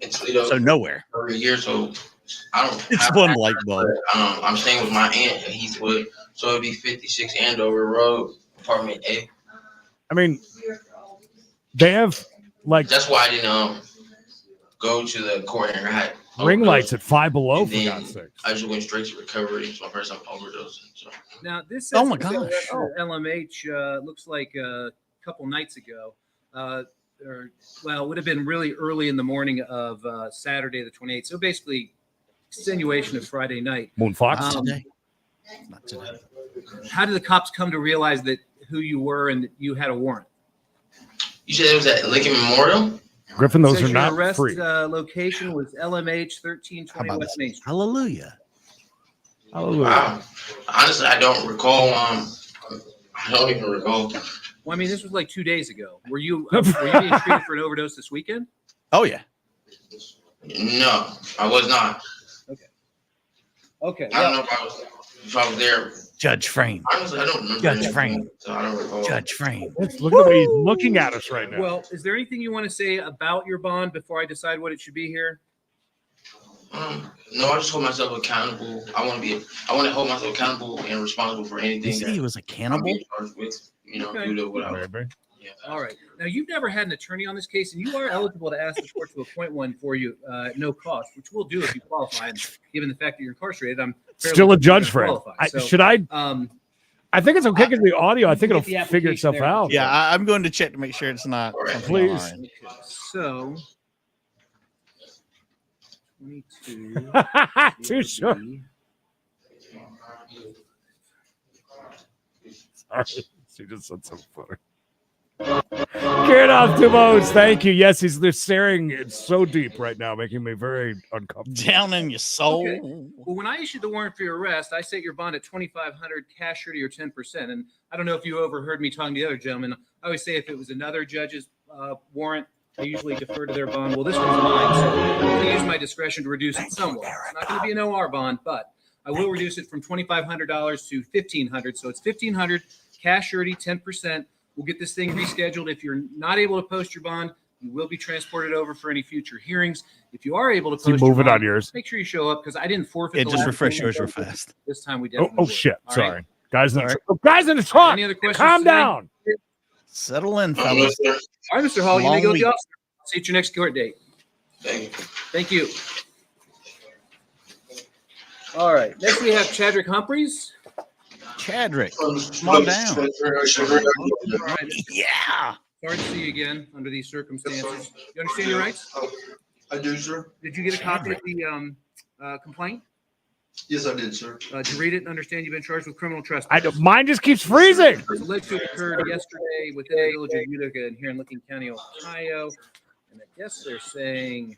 Speaker 9: It's
Speaker 3: So nowhere.
Speaker 9: For a year, so I don't.
Speaker 3: It's
Speaker 9: have
Speaker 3: one
Speaker 9: that,
Speaker 3: light bulb.
Speaker 9: but, I'm staying with my aunt in Heathwood, so it'd be 56 Andover Road, apartment A.
Speaker 2: I mean, they have like
Speaker 9: That's why I didn't go to the court and I had
Speaker 2: ring
Speaker 9: overdosed.
Speaker 2: lights at Five Below,
Speaker 9: And
Speaker 2: for
Speaker 9: then
Speaker 2: God's sake.
Speaker 9: I just went straight to recovery. It's my first time overdosing. So.
Speaker 14: Now, this
Speaker 3: Oh my
Speaker 14: says
Speaker 3: gosh.
Speaker 14: LMH looks like a couple nights ago. Well, it would have been really early in the morning of Saturday the 28th. So basically, extenuation of Friday night.
Speaker 2: Moon Fox.
Speaker 3: Not today. Not today.
Speaker 14: How did the cops come to realize that who you were and that you had a warrant?
Speaker 9: You said it was at Lincoln Memorial?
Speaker 2: Griffin, those
Speaker 14: Says
Speaker 2: are
Speaker 14: your
Speaker 2: not
Speaker 14: arrest,
Speaker 2: free.
Speaker 14: Location was LMH 1320
Speaker 3: How about
Speaker 14: West
Speaker 3: this?
Speaker 14: Main Street.
Speaker 3: Hallelujah.
Speaker 2: Hallelujah.
Speaker 9: Wow. Honestly, I don't recall. I don't even recall.
Speaker 14: Well, I mean, this was like 2 days ago. Were you being treated for an overdose this weekend?
Speaker 3: Oh yeah.
Speaker 9: No, I was not.
Speaker 14: Okay.
Speaker 9: I don't know if I was there.
Speaker 3: Judge Frame.
Speaker 9: Honestly, I don't remember.
Speaker 3: Judge
Speaker 9: anything,
Speaker 3: Frame.
Speaker 9: So I don't recall.
Speaker 3: Judge Frame.
Speaker 2: Look at the way he's looking at us right now.
Speaker 14: Well, is there anything you want to say about your bond before I decide what it should be here?
Speaker 9: No, I just hold myself accountable. I want to hold myself accountable and responsible for anything.
Speaker 3: You said he was a cannibal?
Speaker 9: I'm being charged with,
Speaker 14: Okay.
Speaker 9: due to what I was. Yeah.
Speaker 14: All right. Now, you've never had an attorney on this case, and you are eligible to ask the court to appoint one for you at no cost, which we'll do if you qualify. And given the fact that you're incarcerated, I'm fairly
Speaker 2: Still a
Speaker 14: confident
Speaker 2: judge
Speaker 14: you're
Speaker 2: for it.
Speaker 14: qualified. So,
Speaker 2: Should I? I think it's okay because the audio. I think it'll
Speaker 14: get the
Speaker 2: figure
Speaker 14: application
Speaker 2: itself
Speaker 14: there.
Speaker 2: out.
Speaker 3: Yeah, I'm going to check to make sure it's not something
Speaker 2: Please.
Speaker 3: online.
Speaker 14: So, 22.
Speaker 2: Too short. Sorry, she just said something funny. Get off two votes. Thank you. Yes, they're staring so deep right now, making me very uncomfortable.
Speaker 3: Down in your soul.
Speaker 14: Okay. Well, when I issued the warrant for your arrest, I set your bond at $2,500 cash surety or 10%. And I don't know if you overheard me talking to the other gentleman. I always say if it was another judge's warrant, I usually defer to their bond. Well, this one's mine, so I'm going to use my discretion to reduce it somewhat. It's not going to be an OR bond, but I will reduce it from $2,500 to $1,500. So it's $1,500 cash surety, 10%. We'll get this thing rescheduled. If you're not able to post your bond, you will be transported over for any future hearings. If you are able to post your
Speaker 2: moving
Speaker 14: bond,
Speaker 2: on yours.
Speaker 14: make sure you show up because I didn't forfeit.
Speaker 3: Yeah,
Speaker 14: the
Speaker 3: just
Speaker 14: last
Speaker 3: refresh
Speaker 14: one.
Speaker 3: yours real fast.
Speaker 14: This time we
Speaker 2: Oh,
Speaker 14: definitely. will.
Speaker 2: shit.
Speaker 14: All
Speaker 2: Sorry.
Speaker 14: right?
Speaker 2: Guys in
Speaker 3: All
Speaker 2: the
Speaker 3: right.
Speaker 2: guys in the truck.
Speaker 14: Any other questions?
Speaker 2: Calm
Speaker 14: today?
Speaker 2: down.
Speaker 3: Settle in,
Speaker 9: No,
Speaker 3: fellas.
Speaker 9: sir.
Speaker 14: All right, Mr. Hall, you may
Speaker 3: Long
Speaker 14: go to
Speaker 3: week.
Speaker 14: the office. See you at your next court date.
Speaker 9: Thank you.
Speaker 14: Thank you. All right. Next we have Chadrick Humphreys.
Speaker 3: Chadrick, come on down.
Speaker 14: All right.
Speaker 3: Yeah.
Speaker 14: Sorry to see you again under these circumstances. You understand your rights?
Speaker 15: I do, sir.
Speaker 14: Did you get a copy of the complaint?
Speaker 15: Yes, I did, sir.
Speaker 14: Did you read it and understand you've been charged with criminal trespass?
Speaker 2: Mine just keeps freezing.
Speaker 14: It's alleged to have occurred yesterday within the village of Utica and here in Licking County, Ohio. And I guess they're saying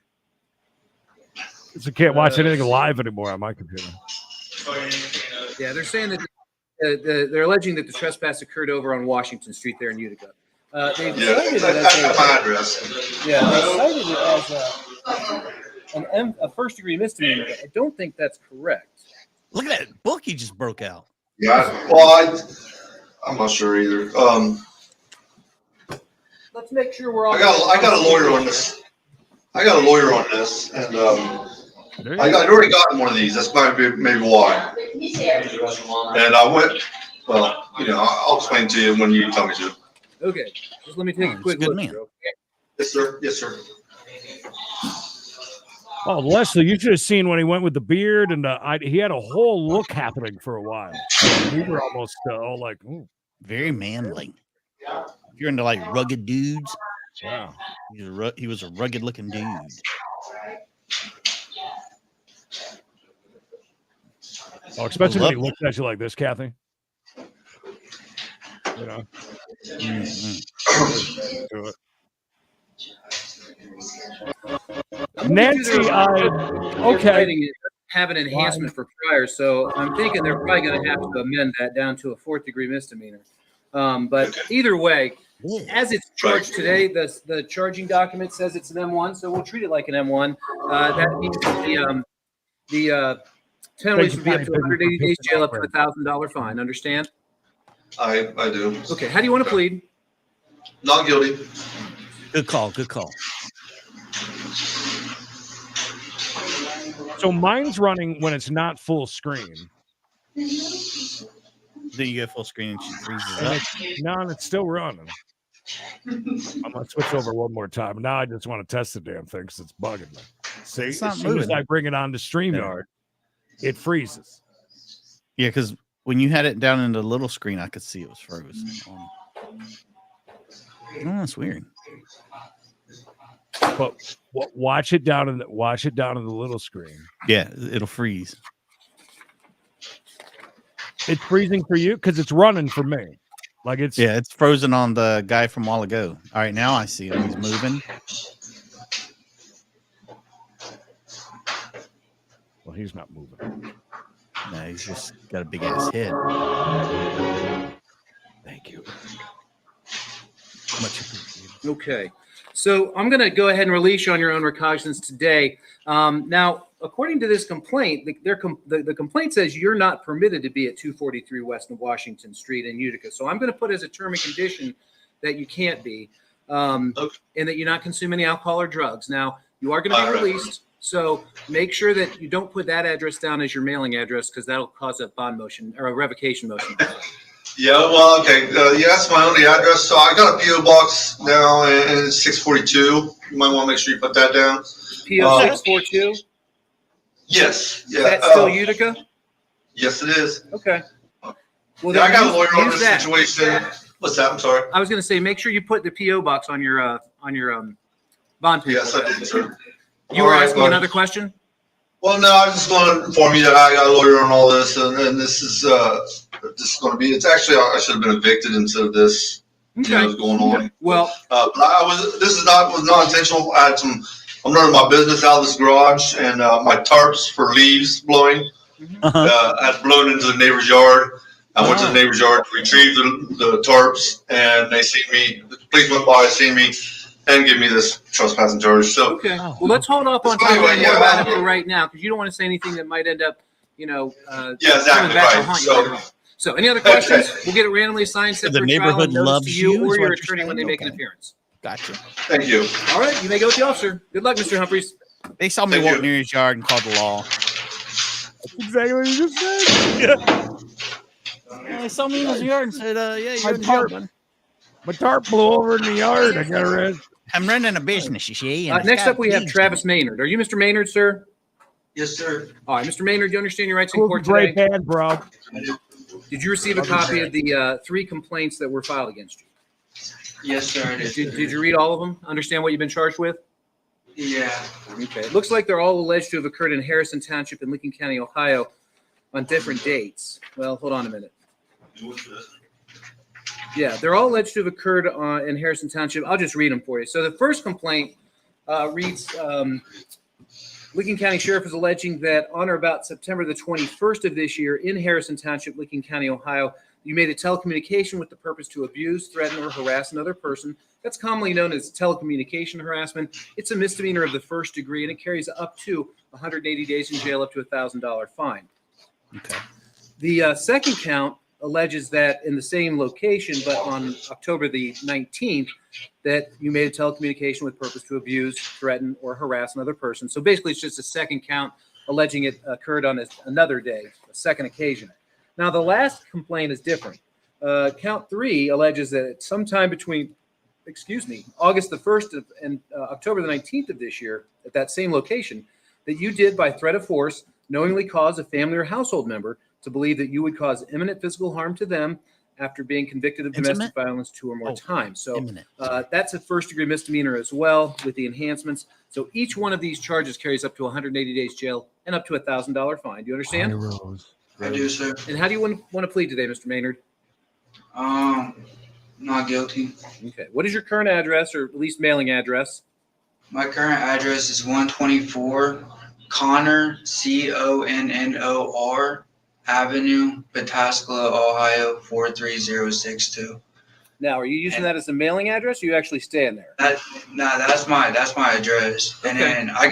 Speaker 2: I can't watch anything live anymore on my computer.
Speaker 14: yeah, they're saying that they're alleging that the trespass occurred over on Washington Street there in Utica. They've cited it as
Speaker 15: my address.
Speaker 14: they cited it as a first degree misdemeanor. But I don't think that's correct.
Speaker 3: Look at that book he just broke out.
Speaker 15: Yeah, well, I'm not sure either.
Speaker 14: Let's make sure we're all.
Speaker 15: I got a lawyer on this. I got a lawyer on this, and I'd already gotten one of these. That's maybe why. And I went. Well, I'll explain to you when you tell me to.
Speaker 14: Okay, just let me take a quick
Speaker 3: good
Speaker 14: look.
Speaker 3: man.
Speaker 14: Here, okay?
Speaker 15: Yes, sir. Yes, sir.
Speaker 2: Oh, Leslie, you should have seen when he went with the beard, and he had a whole look happening for a while. We were almost all like, ooh.
Speaker 3: Very manly. If you're into like rugged dudes,
Speaker 2: Wow.
Speaker 3: he was a rugged looking dude.
Speaker 2: Oh, especially when he
Speaker 3: love
Speaker 2: looks at you like this, Kathy. You know. Do it. Nancy, okay.
Speaker 14: Have an enhancement for prior, so I'm thinking they're probably going to have to amend that down to a 4th degree misdemeanor. But either way, as it's charged today, the charging document says it's an M1, so we'll treat it like an M1. That means the penalties would be up to 180 days jail, up to $1,000 fine. Understand?
Speaker 15: I do.
Speaker 14: Okay. How do you want to plead?
Speaker 15: Not guilty.
Speaker 3: Good call. Good call.
Speaker 2: So mine's running when it's not full screen.
Speaker 3: Then you go full screen and she freezes up.
Speaker 2: No, it's still running. I'm gonna switch over one more time. Now I just want to test the damn thing because it's bugging me. See,
Speaker 3: It's
Speaker 2: as
Speaker 3: not
Speaker 2: soon as
Speaker 3: moving.
Speaker 2: I bring it on to StreamYard, it freezes.
Speaker 3: Yeah, because when you had it down in the little screen, I could see it was frozen. Oh, that's weird.
Speaker 2: But watch it down in the little screen.
Speaker 3: Yeah, it'll freeze.
Speaker 2: It's freezing for you because it's running for me. Like it's
Speaker 3: it's frozen on the guy from a while ago. All right, now I see him. He's moving.
Speaker 2: Well, he's not moving.
Speaker 3: No, he's just got a big ass head.
Speaker 2: Thank you.
Speaker 3: Much appreciated.
Speaker 14: Okay. So I'm going to go ahead and release you on your own recognizance today. Now, according to this complaint, the complaint says you're not permitted to be at 243 West Washington Street in Utica. So I'm going to put as a term and condition that you can't be, and that you're not consuming any alcohol or drugs. Now, you are going to be released. So make sure that you don't put that address down as your mailing address because that'll cause a bond motion or a revocation motion.
Speaker 15: Yeah, well, okay. Yeah, that's my only address. So I got a PO box now, and it's 642. You might want to make sure you put that down.
Speaker 14: PO 642.
Speaker 15: Yes. Yeah.
Speaker 14: Is that still Utica?
Speaker 15: Yes, it is.
Speaker 14: Okay. Well,
Speaker 15: Yeah, I got a lawyer on
Speaker 14: use
Speaker 15: this
Speaker 14: that.
Speaker 15: situation. What's that? I'm sorry.
Speaker 14: I was going to say, make sure you put the PO box on your bond paper.
Speaker 15: Yes, I did, sir.
Speaker 14: You were asking another question?
Speaker 15: Well, no, I was just going to inform you that I got a lawyer on all this, and this is going to be. It's actually I should have been evicted instead of this.
Speaker 14: Okay.
Speaker 15: You know, what's going on.
Speaker 14: Well,
Speaker 15: but This was not intentional. I had some. I'm running my business out of this garage, and my tarps for leaves blowing had blown into the neighbor's yard. I went to the neighbor's yard to retrieve the tarps, and they see me. The police went by, see me, and give me this trespassing charge. So
Speaker 14: okay. Well, let's hold off on talking more about it for right now because you don't want to say anything that might end up, coming
Speaker 15: exactly
Speaker 14: back to
Speaker 15: right.
Speaker 14: haunt you later on. So, any other questions? We'll get it randomly assigned, set
Speaker 3: The
Speaker 14: for trial,
Speaker 3: neighborhood
Speaker 14: and notice
Speaker 3: loves
Speaker 14: to you
Speaker 3: you,
Speaker 14: or
Speaker 3: is
Speaker 14: your
Speaker 3: what you're
Speaker 14: attorney when they
Speaker 3: saying?
Speaker 14: make an
Speaker 3: Okay.
Speaker 14: appearance.
Speaker 3: Gotcha.
Speaker 15: Thank you.
Speaker 14: All right, you may go with the officer. Good luck, Mr. Humphreys.
Speaker 3: They saw me walk near his yard and called the law.
Speaker 2: That's exactly what you just said.
Speaker 3: Yeah, they saw me in his yard and said, "Yeah, you're in
Speaker 2: tarp.
Speaker 3: jail, buddy."
Speaker 2: My tarp blew over in the yard. I got arrested.
Speaker 3: I'm running a business, you see. and it's
Speaker 14: Next
Speaker 3: got
Speaker 14: up, we have
Speaker 3: leaves
Speaker 14: Travis Maynard. Are you Mr. Maynard, sir?
Speaker 15: Yes, sir.
Speaker 14: All right, Mr. Maynard, do you understand your rights in
Speaker 2: Cool,
Speaker 14: court
Speaker 2: great
Speaker 14: today?
Speaker 2: band, bro.
Speaker 14: Did you receive a copy of the 3 complaints that were filed against you?
Speaker 9: Yes, sir. I did.
Speaker 14: Did you read all of them? Understand what you've been charged with?
Speaker 9: Yeah.
Speaker 14: Okay. It looks like they're all alleged to have occurred in Harrison Township in Lincoln County, Ohio on different dates. Well, hold on a minute. Yeah, they're all alleged to have occurred in Harrison Township. I'll just read them for you. So the first complaint reads, Lincoln County Sheriff is alleging that on or about September the 21st of this year in Harrison Township, Lincoln County, Ohio, you made a telecommunication with the purpose to abuse, threaten, or harass another person. That's commonly known as telecommunication harassment. It's a misdemeanor of the 1st degree, and it carries up to 180 days in jail, up to $1,000 fine.
Speaker 3: Okay.
Speaker 14: The second count alleges that in the same location, but on October the 19th, that you made a telecommunication with purpose to abuse, threaten, or harass another person. So basically, it's just a second count alleging it occurred on another day, a second occasion. Now, the last complaint is different. Count 3 alleges that sometime between, August the 1st and October the 19th of this year, at that same location, that you did by threat of force knowingly cause a family or household member to believe that you would cause imminent physical harm to them after being convicted of
Speaker 3: Intimate?
Speaker 14: domestic violence 2 or more times. So
Speaker 3: imminent.
Speaker 14: that's a first-degree misdemeanor as well with the enhancements. So each one of these charges carries up to 180 days jail and up to a $1,000 fine. Do you understand?
Speaker 9: I do, sir.
Speaker 14: And how do you want to plead today, Mr. Maynard?
Speaker 9: Not guilty.
Speaker 14: Okay. What is your current address, or at least mailing address?
Speaker 9: My current address is 124 Connor, Connor Avenue, Pataskala, Ohio 43062.
Speaker 14: Now, are you using that as a mailing address, or you actually staying there?
Speaker 9: That's my address. And then I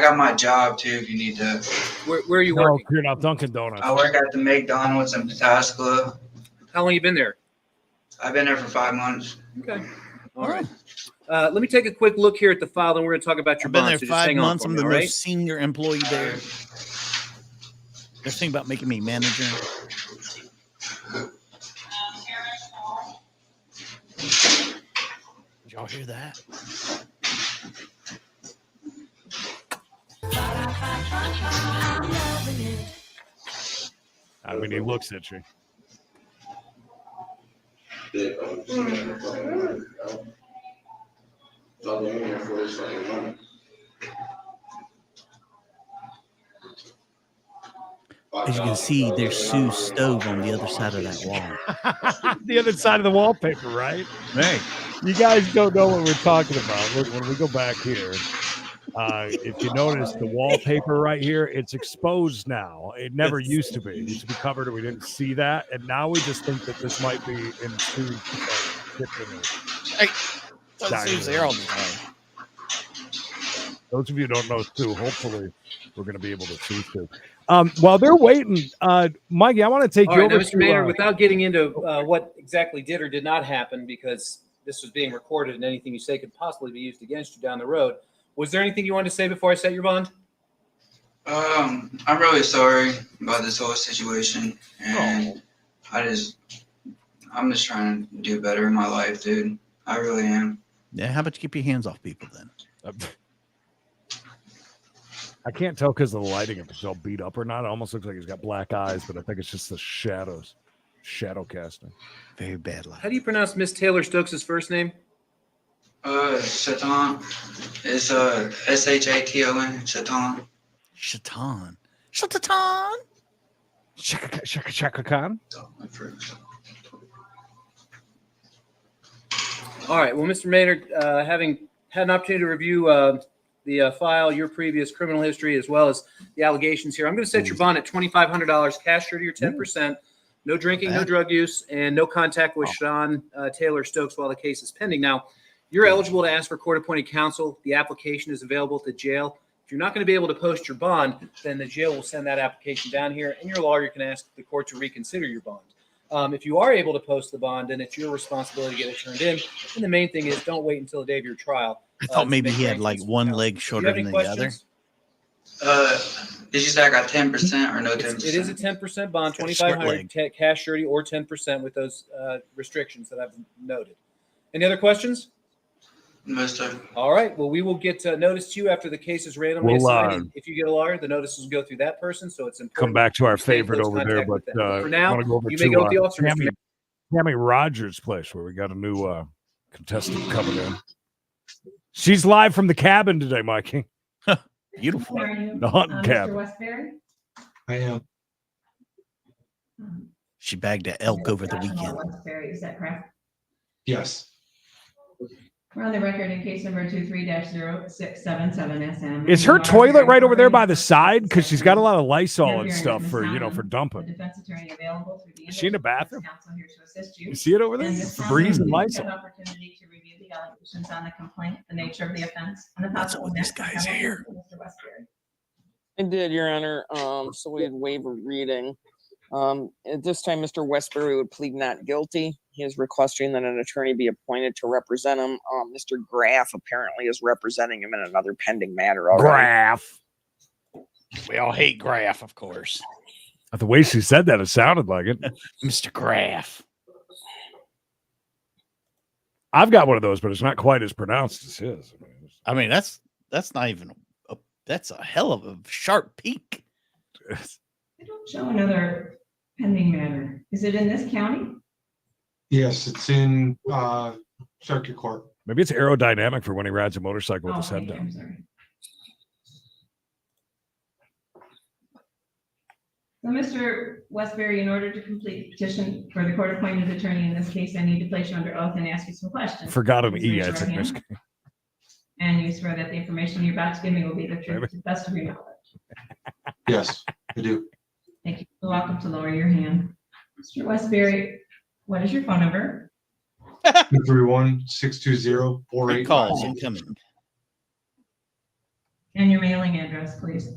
Speaker 9: got my job too if you need to.
Speaker 14: Where are you working?
Speaker 2: You're not Dunkin' Donuts.
Speaker 9: I work at the McDonald's in Pataskala.
Speaker 14: How long you been there?
Speaker 9: I've been there for 5 months.
Speaker 14: Okay. All right. Let me take a quick look here at the file, and we're going to talk about your
Speaker 3: I've been
Speaker 14: bond.
Speaker 3: there
Speaker 14: So just
Speaker 3: 5
Speaker 14: hang on
Speaker 3: months.
Speaker 14: for
Speaker 3: I'm
Speaker 14: me,
Speaker 3: the
Speaker 14: all
Speaker 3: most
Speaker 14: right?
Speaker 3: senior employee there. They're thinking about making me manager. Did y'all hear that?
Speaker 2: I mean, he looks at you.
Speaker 3: As you can see, there's Sue's stove on the other side of that wall.
Speaker 2: The other side of the wallpaper, right?
Speaker 3: Right.
Speaker 2: You guys don't know what we're talking about. Look, when we go back here, if you notice the wallpaper right here, it's exposed now. It never used to be. It used to be covered, and we didn't see that. And now we just think that this might be in Sue's kitchen.
Speaker 3: Hey, Sue's there all the time.
Speaker 2: Those of you who don't know Sue, hopefully we're going to be able to see Sue. While they're waiting, Mikey, I want to take
Speaker 14: All
Speaker 2: you
Speaker 14: right,
Speaker 2: over
Speaker 14: now, Mr.
Speaker 2: to
Speaker 14: Maynard, without getting into what exactly did or did not happen, because this was being recorded and anything you say could possibly be used against you down the road. Was there anything you wanted to say before I set your bond?
Speaker 9: I'm really sorry about this whole situation, and I'm just trying to do better in my life, dude. I really am.
Speaker 3: Yeah, how about you keep your hands off people then?
Speaker 2: I can't tell because of the lighting if he's all beat up or not. It almost looks like he's got black eyes, but I think it's just the shadows, shadow casting.
Speaker 3: Very bad light.
Speaker 14: How do you pronounce Miss Taylor Stokes' first name?
Speaker 9: Shaitan. It's Shaton. Shaitan.
Speaker 3: Shaitan. Shaitan.
Speaker 2: Shaka Khan.
Speaker 14: All right. Well, Mr. Maynard, having had an opportunity to review the file, your previous criminal history, as well as the allegations here, I'm going to set your bond at $2,500, cash sure to your 10%, no drinking, no drug use, and no contact with Sean Taylor Stokes while the case is pending. Now, you're eligible to ask for court-appointed counsel. The application is available at the jail. If you're not going to be able to post your bond, then the jail will send that application down here, and your lawyer can ask the court to reconsider your bond. If you are able to post the bond, then it's your responsibility to get it turned in. And the main thing is don't wait until the day of your trial.
Speaker 3: I thought maybe he had like one leg shorter than the other.
Speaker 9: Did you say I got 10% or no 10%?
Speaker 14: It is a 10% bond,
Speaker 3: Got a short
Speaker 14: $2,500 cash surety or 10% with those restrictions that I've noted. Any other questions?
Speaker 9: No, sir.
Speaker 14: All right. Well, we will get notice to you after the case is randomly assigned. If you get a lawyer, the notices will go through that person. So it's important.
Speaker 2: Come back to our
Speaker 14: stay in
Speaker 2: favorite
Speaker 14: close
Speaker 2: over there,
Speaker 14: contact
Speaker 2: but
Speaker 14: with them. For now,
Speaker 2: I wanna go over
Speaker 14: you may
Speaker 2: to,
Speaker 14: go with the officer. Mr.
Speaker 2: Tammy Rogers' place where we got a new contestant coming in. She's live from the cabin today, Mikey.
Speaker 3: Beautiful.
Speaker 2: The hunting cabin.
Speaker 16: Westbury?
Speaker 12: I am.
Speaker 3: She bagged an elk over the weekend.
Speaker 16: Westbury, is that correct?
Speaker 12: Yes.
Speaker 16: We're on the record in case number 23-0677 SM.
Speaker 2: Is her toilet right over there by the side? Because she's got a lot of Lysol and stuff for, for
Speaker 16: The
Speaker 2: dumping.
Speaker 16: defense attorney available through the
Speaker 2: Is she in the bathroom?
Speaker 16: counsel here to assist you.
Speaker 2: You see it over there?
Speaker 16: And this
Speaker 2: Febreze and
Speaker 16: counsel
Speaker 2: Lysol.
Speaker 16: has an opportunity to review the allegations on the complaint, the nature of the offense, and the
Speaker 3: That's
Speaker 16: possible
Speaker 3: what this
Speaker 16: next
Speaker 3: guy's
Speaker 16: penalty
Speaker 3: here.
Speaker 16: for Mr. Westbury.
Speaker 17: I did, Your Honor. So we had waiver reading. At this time, Mr. Westbury would plead not guilty. He is requesting that an attorney be appointed to represent him. Mr. Graff apparently is representing him in another pending matter already.
Speaker 2: Graff.
Speaker 3: We all hate Graff, of course.
Speaker 2: The way she said that, it sounded like it.
Speaker 3: Mr. Graff.
Speaker 2: I've got one of those, but it's not quite as pronounced as his.
Speaker 3: I mean, that's not even that's a hell of a sharp peak.
Speaker 16: I don't show another pending matter. Is it in this county?
Speaker 12: Yes, it's in circuit court.
Speaker 2: Maybe it's aerodynamic for when he rides a motorcycle with his head
Speaker 16: thank you,
Speaker 2: down.
Speaker 16: I'm sorry. So, Mr. Westbury, in order to complete the petition for the court-appointed attorney in this case, I need to place you under oath and ask you some questions.
Speaker 2: Forgot an
Speaker 16: Please
Speaker 2: E.
Speaker 16: raise
Speaker 2: I
Speaker 16: your
Speaker 2: took
Speaker 16: right
Speaker 2: this.
Speaker 16: hand. And you swear that the information you're about to give me will be the truth to the best of your knowledge.
Speaker 12: Yes, I do.
Speaker 16: Thank you. You're welcome to lower your hand. Mr. Westbury, what is your phone number?
Speaker 12: 231-620-48.
Speaker 3: Calls incoming.
Speaker 16: And your mailing address, please.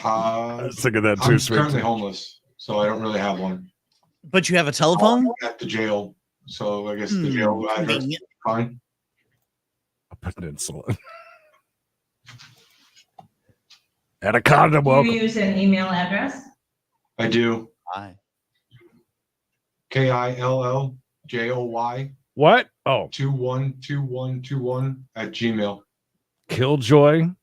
Speaker 2: I was thinking that too,
Speaker 12: I'm
Speaker 2: sweet.
Speaker 12: currently homeless, so I don't really have one.
Speaker 3: But you have a telephone?
Speaker 12: At the jail, so I guess the jail address is
Speaker 3: convenient.
Speaker 12: fine.
Speaker 2: A peninsula. And a condom.
Speaker 16: Do
Speaker 2: Welcome.
Speaker 16: you use an email address?
Speaker 12: I do.
Speaker 3: Hi.
Speaker 12: KILLJOY
Speaker 2: What? Oh,
Speaker 12: 212121 at Gmail.
Speaker 2: Killjoy.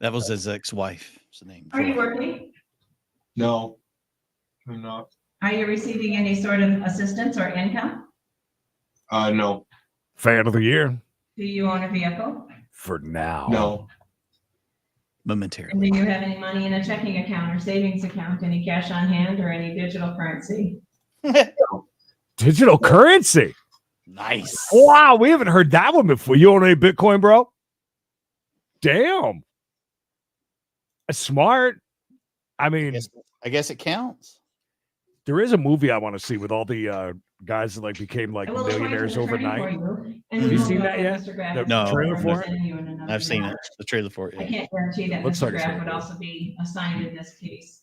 Speaker 3: That was his ex-wife's name.
Speaker 16: Are you working?
Speaker 12: No, I'm not.
Speaker 16: Are you receiving any sort of assistance or income?
Speaker 12: No.
Speaker 2: Fan of the year.
Speaker 16: Do you own a vehicle?
Speaker 2: For now.
Speaker 12: No.
Speaker 3: Momentarily.
Speaker 16: And do you have any money in a checking account or savings account, any cash on hand or any digital currency?
Speaker 2: Digital currency.
Speaker 3: Nice.
Speaker 2: Wow, we haven't heard that one before. You own any Bitcoin, bro? Damn. That's smart. I mean,
Speaker 3: I guess it counts.
Speaker 2: there is a movie I want to see with all the guys that like became like
Speaker 16: I will appoint
Speaker 2: millionaires
Speaker 16: an attorney for
Speaker 2: overnight.
Speaker 16: you, and
Speaker 2: Have
Speaker 16: we
Speaker 2: you
Speaker 16: will
Speaker 2: seen
Speaker 16: go
Speaker 2: that
Speaker 16: over
Speaker 2: yet?
Speaker 16: Mr. Graff
Speaker 2: The
Speaker 3: No.
Speaker 2: trailer
Speaker 16: and
Speaker 2: for it?
Speaker 16: send you in another
Speaker 3: I've seen
Speaker 16: matter.
Speaker 3: it. The trailer for it.
Speaker 16: I
Speaker 3: Yeah.
Speaker 16: can't guarantee that
Speaker 2: Looks
Speaker 16: Mr.
Speaker 2: like it's
Speaker 16: Graff
Speaker 2: really
Speaker 16: would
Speaker 2: good.
Speaker 16: also be assigned in this case.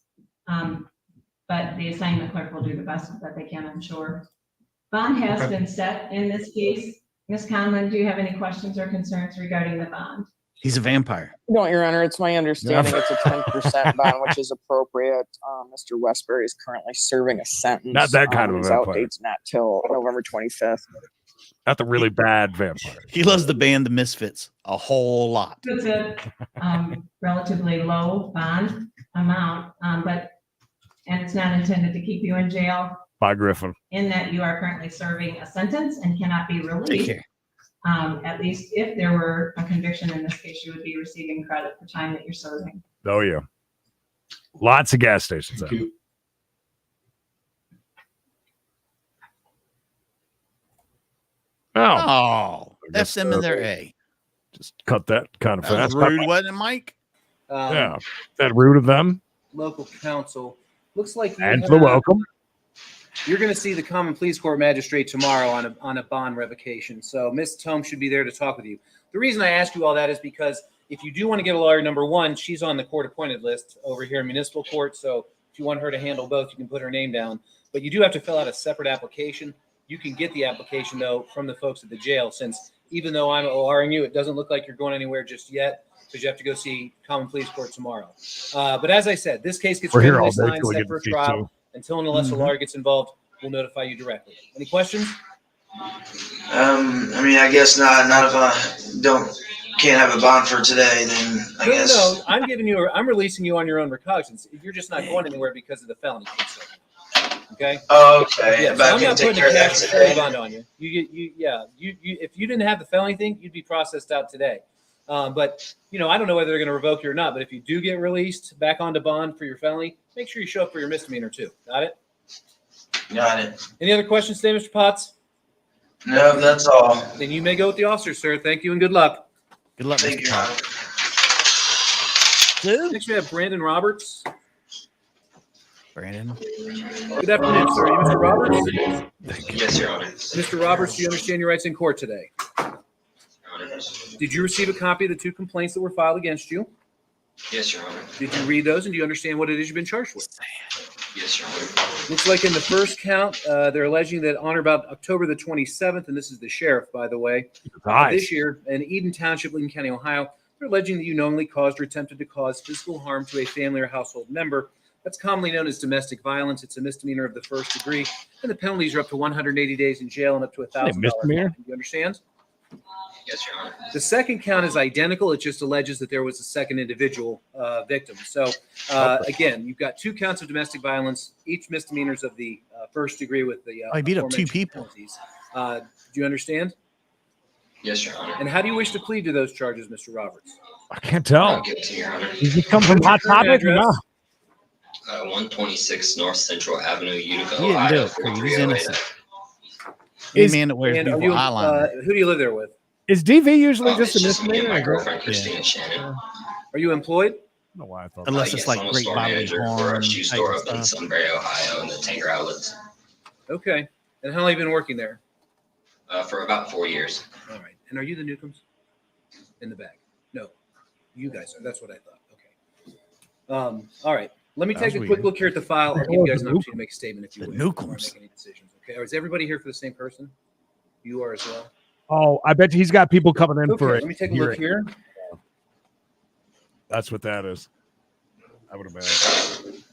Speaker 16: But the assignment clerk will do the best that they can, I'm sure. Bond has
Speaker 12: Okay.
Speaker 16: been set in this case. Ms. Conlon, do you have any questions or concerns regarding the bond?
Speaker 3: He's a vampire.
Speaker 17: No, Your Honor, it's my understanding it's a 10% bond, which is appropriate. Mr. Westbury is currently serving a sentence.
Speaker 2: Not that kind of a
Speaker 17: his
Speaker 2: vampire.
Speaker 17: outdate's not till November 25th.
Speaker 2: Not the really bad vampire.
Speaker 3: He loves the band The Misfits a whole lot.
Speaker 16: It's a relatively low bond amount, and it's not intended to keep you in jail,
Speaker 2: Bye, Griffin.
Speaker 16: in that you are currently serving a sentence and cannot be
Speaker 3: Take
Speaker 16: released.
Speaker 3: care.
Speaker 16: At least if there were a conviction in this case, you would be receiving credit for time that you're serving.
Speaker 2: Oh, yeah. Lots of gas stations.
Speaker 12: Thank
Speaker 2: out.
Speaker 12: you.
Speaker 2: Oh,
Speaker 3: Oh,
Speaker 2: I
Speaker 3: F
Speaker 2: guess,
Speaker 3: them in their A.
Speaker 2: just cut that kind of
Speaker 3: That
Speaker 2: fast.
Speaker 3: was rude, wasn't it, Mike?
Speaker 2: Yeah. That rude of them.
Speaker 14: Local counsel. Looks like you
Speaker 2: Angela, welcome.
Speaker 14: You're going to see the Common Pleas Court magistrate tomorrow on a bond revocation. So Ms. Tome should be there to talk with you. The reason I ask you all that is because if you do want to get a lawyer, number one, she's on the court-appointed list over here in municipal court. So if you want her to handle both, you can put her name down. But you do have to fill out a separate application. You can get the application, though, from the folks at the jail, since even though I'm ORing you, it doesn't look like you're going anywhere just yet, because you have to go see Common Pleas Court tomorrow. But as I said, this case gets
Speaker 2: We're here all
Speaker 14: randomly
Speaker 2: day
Speaker 14: signed,
Speaker 2: till we
Speaker 14: set
Speaker 2: get
Speaker 14: for a
Speaker 2: to see
Speaker 14: trial.
Speaker 2: two.
Speaker 14: Until and unless a lawyer gets involved, we'll notify you directly. Any questions?
Speaker 9: I mean, I guess not if I can't have a bond for today, then I guess.
Speaker 14: No, I'm releasing you on your own recognizance. You're just not going anywhere because of the felony case. Okay.
Speaker 9: Oh, okay.
Speaker 14: Yeah, so
Speaker 9: But I
Speaker 14: I'm
Speaker 9: can
Speaker 14: not
Speaker 9: take
Speaker 14: putting
Speaker 9: care
Speaker 14: a
Speaker 9: of that
Speaker 14: cash security
Speaker 9: today.
Speaker 14: bond on you. You if you didn't have the felony thing, you'd be processed out today. But I don't know whether they're going to revoke you or not. But if you do get released back onto bond for your felony, make sure you show up for your misdemeanor too. Got it?
Speaker 9: Got it.
Speaker 14: Any other questions today, Mr. Potts?
Speaker 9: No, that's all.
Speaker 14: Then you may go with the officer, sir. Thank you and good luck.
Speaker 3: Good luck,
Speaker 9: Thank
Speaker 3: Mr.
Speaker 9: you.
Speaker 3: Todd.
Speaker 14: Next we have Brandon Roberts.
Speaker 3: Brandon.
Speaker 14: Good afternoon, sir. Are you Mr. Roberts?
Speaker 9: Yes, Your Honor.
Speaker 14: Mr. Roberts, do you understand your rights in court today? Did you receive a copy of the two complaints that were filed against you?
Speaker 9: Yes, Your Honor.
Speaker 14: Did you read those and do you understand what it is you've been charged with?
Speaker 9: Yes, Your Honor.
Speaker 14: Looks like in the first count, they're alleging that on or about October the 27th, and this is the sheriff, by the way, this year in Eden Township, Lincoln County, Ohio, they're alleging that you knowingly caused or attempted to cause physical harm to a family or household member. That's commonly known as domestic violence. It's a misdemeanor of the first degree, and the penalties are up to 180 days in jail and up to $1,000
Speaker 2: misdemeanor?
Speaker 14: fine. You understand?
Speaker 18: Yes, Your Honor.
Speaker 14: The second count is identical. It just alleges that there was a second individual victim. So again, you've got 2 counts of domestic violence, each misdemeanors of the first degree with the
Speaker 3: I beat up 2
Speaker 14: aforementioned
Speaker 3: people.
Speaker 14: penalties. Do you understand?
Speaker 18: Yes, Your Honor.
Speaker 14: And how do you wish to plead to those charges, Mr. Roberts?
Speaker 2: I can't tell.
Speaker 18: Not guilty, Your Honor.
Speaker 2: Did you come from Hot Topic or not?
Speaker 18: 126 North Central Avenue, Utica,
Speaker 3: He didn't do
Speaker 18: Ohio.
Speaker 3: it, Craig. He's
Speaker 18: 43008.
Speaker 3: innocent. Any man that wears
Speaker 14: And
Speaker 3: beautiful eyeliner.
Speaker 14: who do you live there with?
Speaker 2: Is DV usually
Speaker 18: It's
Speaker 2: just a
Speaker 18: just me and my
Speaker 2: misdemeanor?
Speaker 18: girlfriend, Christina Shannon.
Speaker 14: Are you employed?
Speaker 2: I don't know why I thought
Speaker 3: Unless
Speaker 18: Yes,
Speaker 3: it's like
Speaker 18: I'm a
Speaker 3: great
Speaker 18: store
Speaker 3: bodily
Speaker 18: manager for
Speaker 3: harm
Speaker 18: a shoe
Speaker 3: type
Speaker 18: store
Speaker 3: of
Speaker 18: up in
Speaker 3: stuff.
Speaker 18: Sunbury, Ohio, in the Tanger Outlets.
Speaker 14: Okay. And how long have you been working there?
Speaker 18: For about 4 years.
Speaker 14: All right. And are you the Newcombs? In the back? No. You guys are. That's what I thought. Okay. All right. Let me
Speaker 3: That
Speaker 14: take a
Speaker 3: was
Speaker 14: quick
Speaker 3: weird.
Speaker 14: look here at the file. I'll give you guys an opportunity to make a statement if you
Speaker 3: The
Speaker 14: would. before I
Speaker 3: Newcombs.
Speaker 14: make any decisions. Okay. Or is everybody here for the same person? You are as well.
Speaker 2: Oh, I bet he's got people coming in
Speaker 14: Okay.
Speaker 2: for it.
Speaker 14: Let me take a look here.
Speaker 2: That's what that is. I would imagine.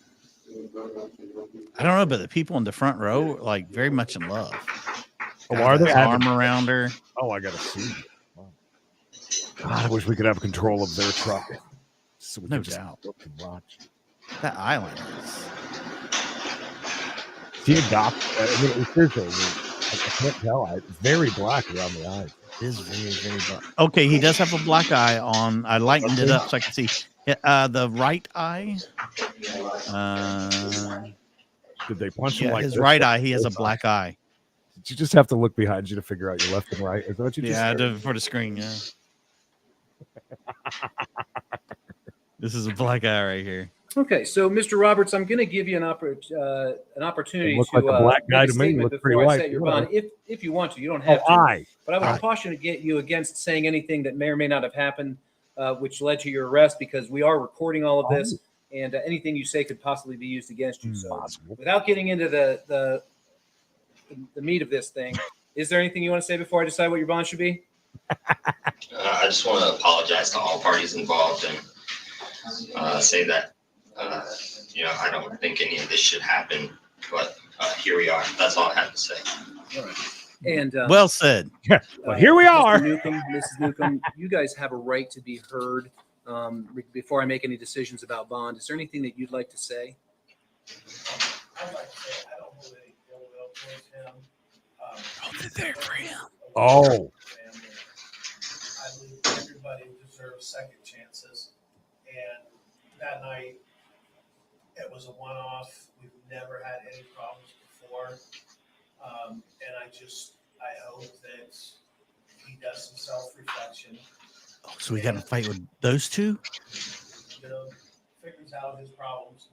Speaker 3: I don't know, but the people in the front row like very much in love.
Speaker 2: Oh, are they?
Speaker 3: His arm around her.
Speaker 2: Oh, I gotta see. Wow. God, I wish we could have control of their truck. So we
Speaker 3: No
Speaker 2: could just
Speaker 3: doubt.
Speaker 2: look and watch.
Speaker 3: That eyeliner.
Speaker 2: She adopted. I mean, seriously, I can't tell. It's very black around the eyes.
Speaker 3: It is very black. Okay, he does have a black eye on. I lightened it up so I can see. The right eye.
Speaker 2: Did they punch him
Speaker 3: Yeah,
Speaker 2: like
Speaker 3: his
Speaker 2: this?
Speaker 3: right eye. He has a black eye.
Speaker 2: Did you just have to look behind you to figure out your left and right? Is that what you just
Speaker 3: Yeah, I
Speaker 2: said?
Speaker 3: did for the screen. Yeah. This is a black eye right here.
Speaker 14: Okay, so Mr. Roberts, I'm going to give you an opportunity
Speaker 2: It looked
Speaker 14: to
Speaker 2: like a black guy
Speaker 14: make a
Speaker 2: to me. It
Speaker 14: statement
Speaker 2: looked pretty
Speaker 14: before I
Speaker 2: white.
Speaker 14: set your
Speaker 2: Whatever.
Speaker 14: bond, if you want to. You don't have to.
Speaker 2: I.
Speaker 14: But I would caution to get you against saying anything that may or may not have happened, which led to your arrest, because we are recording all of this, and anything you say could possibly be used against you. So, without getting into the meat of this thing, is there anything you want to say before I decide what your bond should be?
Speaker 18: I just want to apologize to all parties involved and say that, I don't think any of this should happen, but here we are. That's all I have to say.
Speaker 14: All right. And
Speaker 3: well said.
Speaker 2: Well, here we are.
Speaker 14: Mr. Newcomb, Mrs. Newcomb, you guys have a right to be heard before I make any decisions about bond. Is there anything that you'd like to say?
Speaker 8: I'd like to say I don't hold any ill will towards him.
Speaker 3: They're there for him.
Speaker 2: Oh.
Speaker 8: I believe everybody deserves second chances. And that night, it was a one-off. We've never had any problems before. And I hope that he does some self-reflection.
Speaker 3: Oh, so we got to fight with those two?
Speaker 8: Figures out his problems,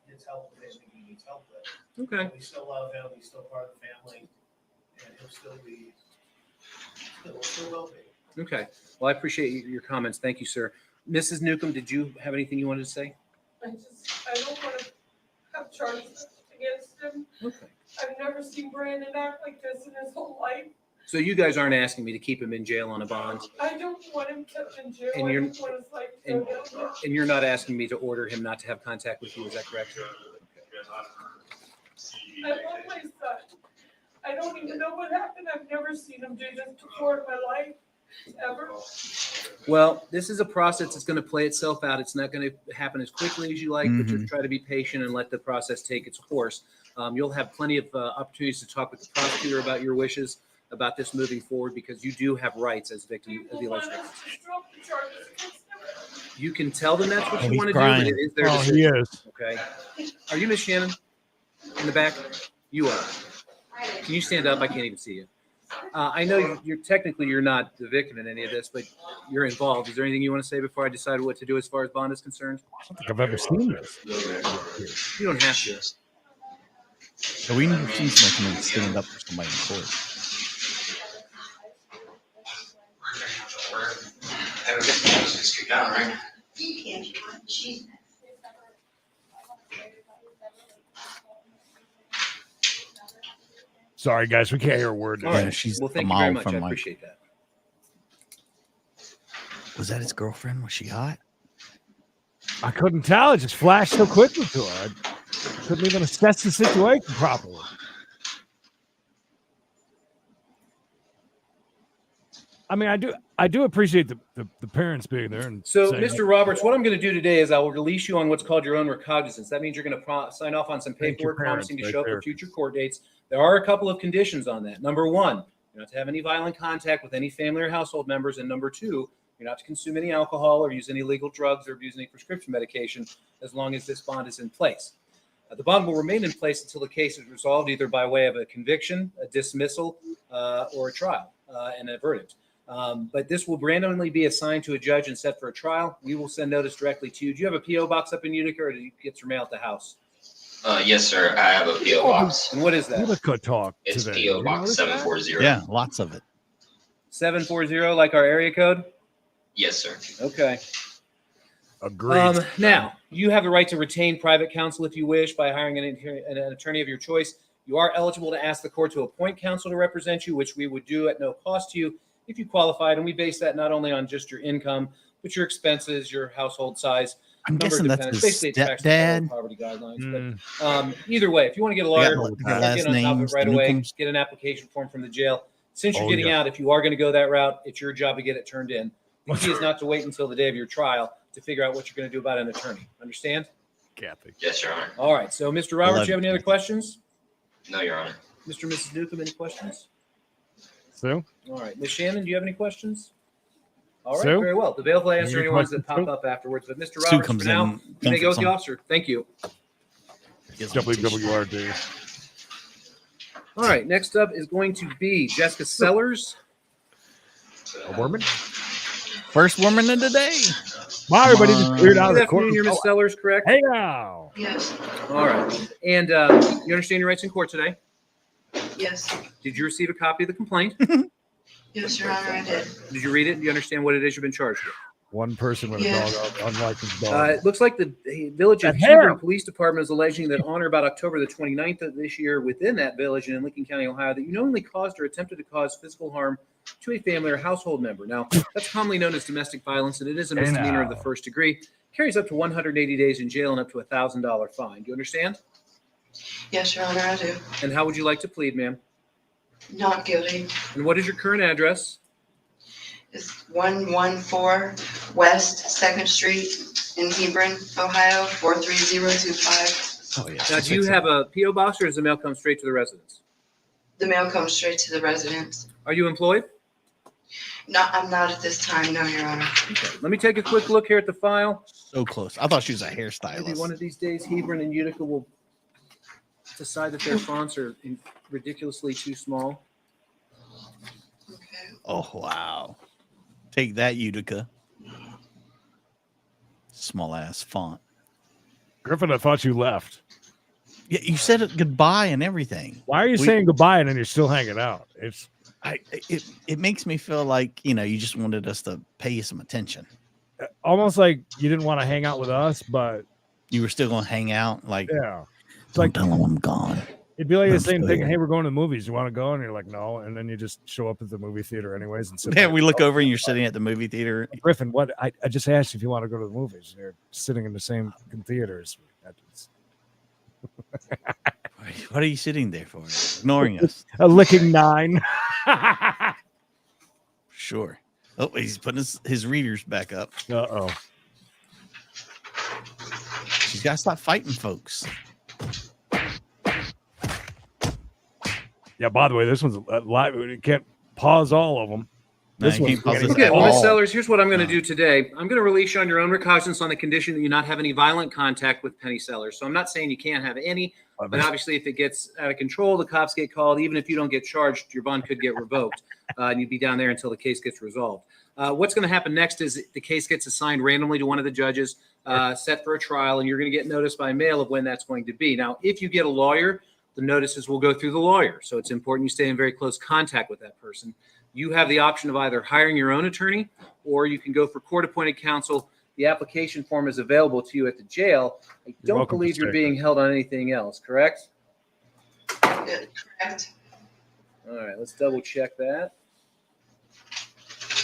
Speaker 8: gets help with anything he needs help with.
Speaker 14: Okay.
Speaker 8: And we still love him. He's still part of the family. And he'll still will be.
Speaker 14: Okay. Well, I appreciate your comments. Thank you, sir. Mrs. Newcomb, did you have anything you wanted to say?
Speaker 19: I don't want to have charges against him.
Speaker 14: Okay.
Speaker 19: I've never seen Brandon act like this in his whole life.
Speaker 14: So you guys aren't asking me to keep him in jail on a bond,
Speaker 19: I don't want him kept in jail.
Speaker 14: And
Speaker 19: I
Speaker 14: you're-
Speaker 19: just want his life to go down.
Speaker 14: and you're not asking me to order him not to have contact with you. Is that correct?
Speaker 19: I love my son. I don't even know what happened. I've never seen him do this before in my life, ever.
Speaker 14: Well, this is a process that's going to play itself out. It's not going to happen as quickly as you like, but just try to be patient and let the process take its course. You'll have plenty of opportunities to talk with the prosecutor about your wishes about this moving forward, because you do have rights as victim of the
Speaker 19: People
Speaker 14: alleged
Speaker 19: want
Speaker 14: victim.
Speaker 19: us to drop the charges against him.
Speaker 14: You can tell them that's what
Speaker 3: Oh,
Speaker 14: you
Speaker 3: he's
Speaker 14: want to do,
Speaker 3: crying.
Speaker 14: but it is their
Speaker 2: Oh,
Speaker 14: decision.
Speaker 2: he is.
Speaker 14: Okay. Are you Miss Shannon in the back? You are. Can you stand up? I can't even see you. I know you're not the victim in any of this, but you're involved. Is there anything you want to say before I decide what to do as far as bond is concerned?
Speaker 2: I don't think I've ever seen this.
Speaker 14: You don't have to.
Speaker 3: So we need to see somebody come and stand up for somebody in court.
Speaker 18: Just kick down, right?
Speaker 2: Sorry, guys, we can't hear a word.
Speaker 14: All
Speaker 2: today.
Speaker 14: right.
Speaker 3: she's
Speaker 14: Well,
Speaker 3: a
Speaker 14: thank you very
Speaker 3: mom
Speaker 14: much.
Speaker 3: from
Speaker 14: I
Speaker 3: like.
Speaker 14: appreciate that.
Speaker 3: Was that his girlfriend? Was she hot?
Speaker 2: I couldn't tell. It just flashed so quickly to her. I couldn't even assess the situation properly. I mean, I do appreciate the parents being there. And
Speaker 14: So,
Speaker 2: saying,
Speaker 14: Mr. Roberts, what I'm going to do today is I will release you on what's called your own recognizance. That means you're going to sign off on some
Speaker 2: Thank your
Speaker 14: paperwork promising to
Speaker 2: parents,
Speaker 14: show up
Speaker 2: right
Speaker 14: for
Speaker 2: there.
Speaker 14: future court dates. There are a couple of conditions on that. Number one, you're not to have any violent contact with any family or household members. And number two, you're not to consume any alcohol or use any illegal drugs or abuse any prescription medication as long as this bond is in place. The bond will remain in place until the case is resolved either by way of a conviction, a dismissal, or a trial and a verdict. But this will randomly be assigned to a judge and set for a trial. We will send notice directly to you. Do you have a P.O. box up in Utica, or do you get your mail at the house?
Speaker 18: Yes, sir. I have a P.O. box.
Speaker 14: And what is that?
Speaker 2: Utica talk
Speaker 18: It's
Speaker 2: today.
Speaker 18: P.O.
Speaker 2: You
Speaker 18: box
Speaker 2: notice that?
Speaker 18: 740.
Speaker 3: Yeah, lots of it.
Speaker 14: 740, like our area code?
Speaker 18: Yes, sir.
Speaker 14: Okay.
Speaker 2: Agreed.
Speaker 14: Now, you have the right to retain private counsel if you wish by hiring an attorney of your choice. You are eligible to ask the court to appoint counsel to represent you, which we would do at no cost to you if you qualified. And we base that not only on just your income, but your expenses, your household size.
Speaker 3: I'm
Speaker 14: number of
Speaker 3: guessing that's
Speaker 14: dependents.
Speaker 3: his
Speaker 14: Basically, it tracks the federal
Speaker 3: stepdad.
Speaker 14: poverty guidelines. But either way, if you want to get a lawyer,
Speaker 3: They got
Speaker 14: get
Speaker 3: last
Speaker 14: on top of
Speaker 3: names,
Speaker 14: it right
Speaker 3: the
Speaker 14: away.
Speaker 3: Newcombs.
Speaker 14: Get an application form from the jail. Since you're
Speaker 2: Oh,
Speaker 14: getting
Speaker 2: yeah.
Speaker 14: out, if you are going to go that route, it's your job to get it turned in. The key is not to wait until the day of your trial to figure out what you're going to do about an attorney. Understand?
Speaker 2: Kathy.
Speaker 18: Yes, Your Honor.
Speaker 14: All right. So, Mr. Roberts, you have any other questions?
Speaker 18: No, Your Honor.
Speaker 14: Mr. and Mrs. Newcomb, any questions?
Speaker 2: Sue?
Speaker 14: All right. Ms. Shannon, do you have any questions? All right.
Speaker 2: Sue?
Speaker 14: Very well. The bail will answer
Speaker 2: Any
Speaker 14: any ones that
Speaker 2: questions,
Speaker 14: pop
Speaker 2: Sue?
Speaker 14: up afterwards. But Mr.
Speaker 3: Sue
Speaker 14: Roberts,
Speaker 3: comes
Speaker 14: for now,
Speaker 3: in,
Speaker 14: you may go with the
Speaker 3: comforts
Speaker 14: officer. Thank you.
Speaker 2: WWRD.
Speaker 14: All right. Next up is going to be Jessica Sellers.
Speaker 2: A woman?
Speaker 3: First woman of the day.
Speaker 2: Wow, everybody just cleared out of
Speaker 14: Good
Speaker 2: the court.
Speaker 14: afternoon, you're Ms. Sellers, correct?
Speaker 2: Hey now.
Speaker 19: Yes,
Speaker 14: All right. And you understand your rights in court today?
Speaker 19: yes,
Speaker 14: Did you receive a copy of the complaint?
Speaker 19: yes, Your Honor, I did.
Speaker 14: Did you read it? Do you understand what it is you've been charged with?
Speaker 2: One person with a
Speaker 19: Yes.
Speaker 2: dog, unlicensed dog.
Speaker 14: It looks like the village of
Speaker 2: That hair.
Speaker 14: Hebron Police Department is alleging that on or about October the 29th of this year, within that village and in Lincoln County, Ohio, that you knowingly caused or attempted to cause physical harm to a family or household member. Now, that's commonly known as domestic violence, and it is a
Speaker 2: Hey,
Speaker 14: misdemeanor of the
Speaker 2: now.
Speaker 14: first degree. Carries up to 180 days in jail and up to a $1,000 fine. Do you understand?
Speaker 19: Yes, Your Honor, I do.
Speaker 14: And how would you like to plead, ma'am?
Speaker 19: Not guilty.
Speaker 14: And what is your current address?
Speaker 19: It's 114 West 2nd Street in Hebron, Ohio, 43025.
Speaker 3: Oh, yeah.
Speaker 14: Now, do you have a P.O. box, or does the mail come straight to the residence?
Speaker 19: The mail comes straight to the residence.
Speaker 14: Are you employed?
Speaker 19: No, I'm not at this time, no, Your Honor.
Speaker 14: Okay. Let me take a quick look here at the file.
Speaker 3: So close. I thought she was a
Speaker 14: Maybe
Speaker 3: hairstylist.
Speaker 14: one of these days, Hebron and Utica will decide that their fonts are ridiculously too small.
Speaker 19: Okay.
Speaker 3: Oh, wow. Take that, Utica. Small ass font.
Speaker 2: Griffin, I thought you left.
Speaker 3: Yeah, you said it goodbye and everything.
Speaker 2: Why are you saying goodbye and then you're still hanging out?
Speaker 3: It makes me feel like, you just wanted us to pay you some attention.
Speaker 2: Almost like you didn't want to hang out with us, but
Speaker 3: You were still gonna hang out, like,
Speaker 2: yeah. It's
Speaker 3: don't
Speaker 2: like
Speaker 3: tell them I'm gone.
Speaker 2: it'd be like the
Speaker 3: I'm
Speaker 2: same
Speaker 3: still
Speaker 2: thing.
Speaker 3: here.
Speaker 2: Hey, we're going to the movies. You want to go? And you're like, no. And then you just show up at the movie theater anyways. And sit
Speaker 3: Yeah,
Speaker 2: there.
Speaker 3: we look over and you're sitting at the movie theater.
Speaker 2: Griffin, what? I just asked if you want to go to the movies. You're sitting in the same theaters.
Speaker 3: What are you sitting there for? Ignoring us.
Speaker 2: A licking 9.
Speaker 3: Sure. Oh, he's putting his readers back up.
Speaker 2: Uh-oh.
Speaker 3: She's got to stop fighting folks.
Speaker 2: Yeah, by the way, this one's live. You can't pause all of them.
Speaker 3: No, you can't pause this
Speaker 14: Okay,
Speaker 3: at
Speaker 14: well, Ms.
Speaker 3: all.
Speaker 14: Sellers, here's what I'm going to do today. I'm going to release you on your own recognizance on the condition that you not have any violent contact with Penny Sellers. So I'm not saying you can't have any, but obviously if it gets out of control, the cops get called. Even if you don't get charged, your bond could get revoked, and you'd be down there until the case gets resolved. What's going to happen next is the case gets assigned randomly to one of the judges, set for a trial, and you're going to get notice by mail of when that's going to be. Now, if you get a lawyer, the notices will go through the lawyer. So it's important you stay in very close contact with that person. You have the option of either hiring your own attorney or you can go for court-appointed counsel. The application form is available to you at the jail. I don't
Speaker 2: welcome to
Speaker 14: believe you're
Speaker 2: stay.
Speaker 14: being held on anything else, correct?
Speaker 19: Correct.
Speaker 14: All right, let's double check that.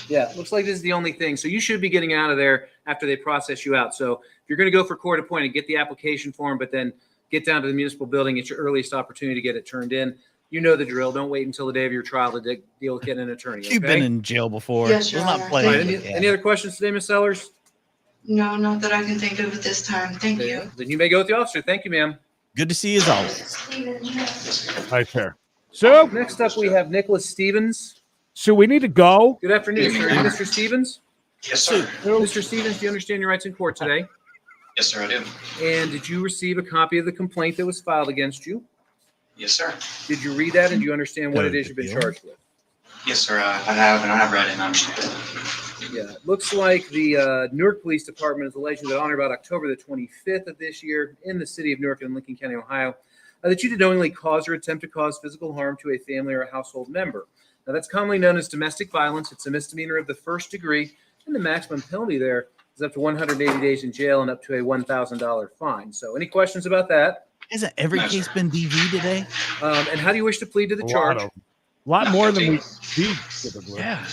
Speaker 14: Yeah, looks like this is the only thing. So you should be getting out of there after they process you out. So if you're going to go for court appointed, get the application form, but then get down to the municipal building. It's your earliest opportunity to get it turned in. You know the drill. Don't wait until the day of your trial to deal with getting an attorney.
Speaker 3: You've been in jail before.
Speaker 20: Yes,
Speaker 3: Let's
Speaker 20: Your
Speaker 3: not
Speaker 20: Honor.
Speaker 3: play.
Speaker 14: All right,
Speaker 20: Thank
Speaker 14: any other questions today, Ms. Sellers?
Speaker 20: No, not that I can think of at this time. Thank you.
Speaker 14: Then you may go with the officer. Thank you, ma'am.
Speaker 3: Good to see you as always.
Speaker 2: Hi, fair. So
Speaker 14: Next up, we have Nicholas Stevens.
Speaker 2: So we need to go.
Speaker 14: Good afternoon, sir. Mr. Stevens?
Speaker 9: Yes, sir.
Speaker 14: Mr. Stevens, do you understand your rights in court today?
Speaker 9: Yes, sir, I do.
Speaker 14: And did you receive a copy of the complaint that was filed against you?
Speaker 9: Yes, sir.
Speaker 14: Did you read that and do you understand what it is you've been charged with?
Speaker 9: Yes, sir, I have, and I have read it and I understand it.
Speaker 14: Yeah, it looks like the Newark Police Department is alleging that on or about October the 25th of this year in the city of Newark and Lincoln County, Ohio, that you did knowingly cause or attempt to cause physical harm to a family or a household member. Now, that's commonly known as domestic violence. It's a misdemeanor of the first degree, and the maximum penalty there is up to 180 days in jail and up to a $1,000 fine. So any questions about that?
Speaker 3: Hasn't every case been DV today?
Speaker 14: And how do you wish to plead to the charge?
Speaker 2: A lot more than we see typically.
Speaker 3: Yeah.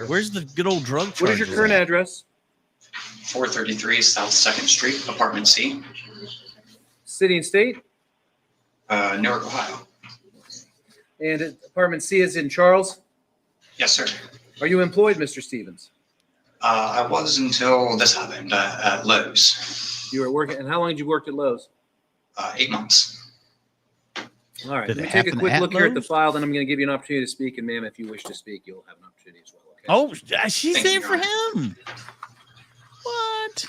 Speaker 3: Where's the good old drug charges?
Speaker 14: What is your current address?
Speaker 9: 433 South 2nd Street, Apartment C,
Speaker 14: City and state?
Speaker 9: Newark, Ohio.
Speaker 14: And Apartment C is in Charles?
Speaker 9: Yes, sir.
Speaker 14: Are you employed, Mr. Stevens?
Speaker 9: I was until this happened at Lowe's.
Speaker 14: You were working, and how long did you work at Lowe's?
Speaker 9: 8 months.
Speaker 14: All right,
Speaker 3: Did
Speaker 14: let me
Speaker 3: it
Speaker 14: take a
Speaker 3: happen
Speaker 14: quick
Speaker 3: at
Speaker 14: look here at the
Speaker 3: Lowe's?
Speaker 14: file, then I'm going to give you an opportunity to speak. And ma'am, if you wish to speak, you'll have an opportunity as well. Okay?
Speaker 3: Oh, she's
Speaker 9: Thank
Speaker 3: there
Speaker 9: you,
Speaker 3: for
Speaker 9: Your
Speaker 3: him. What?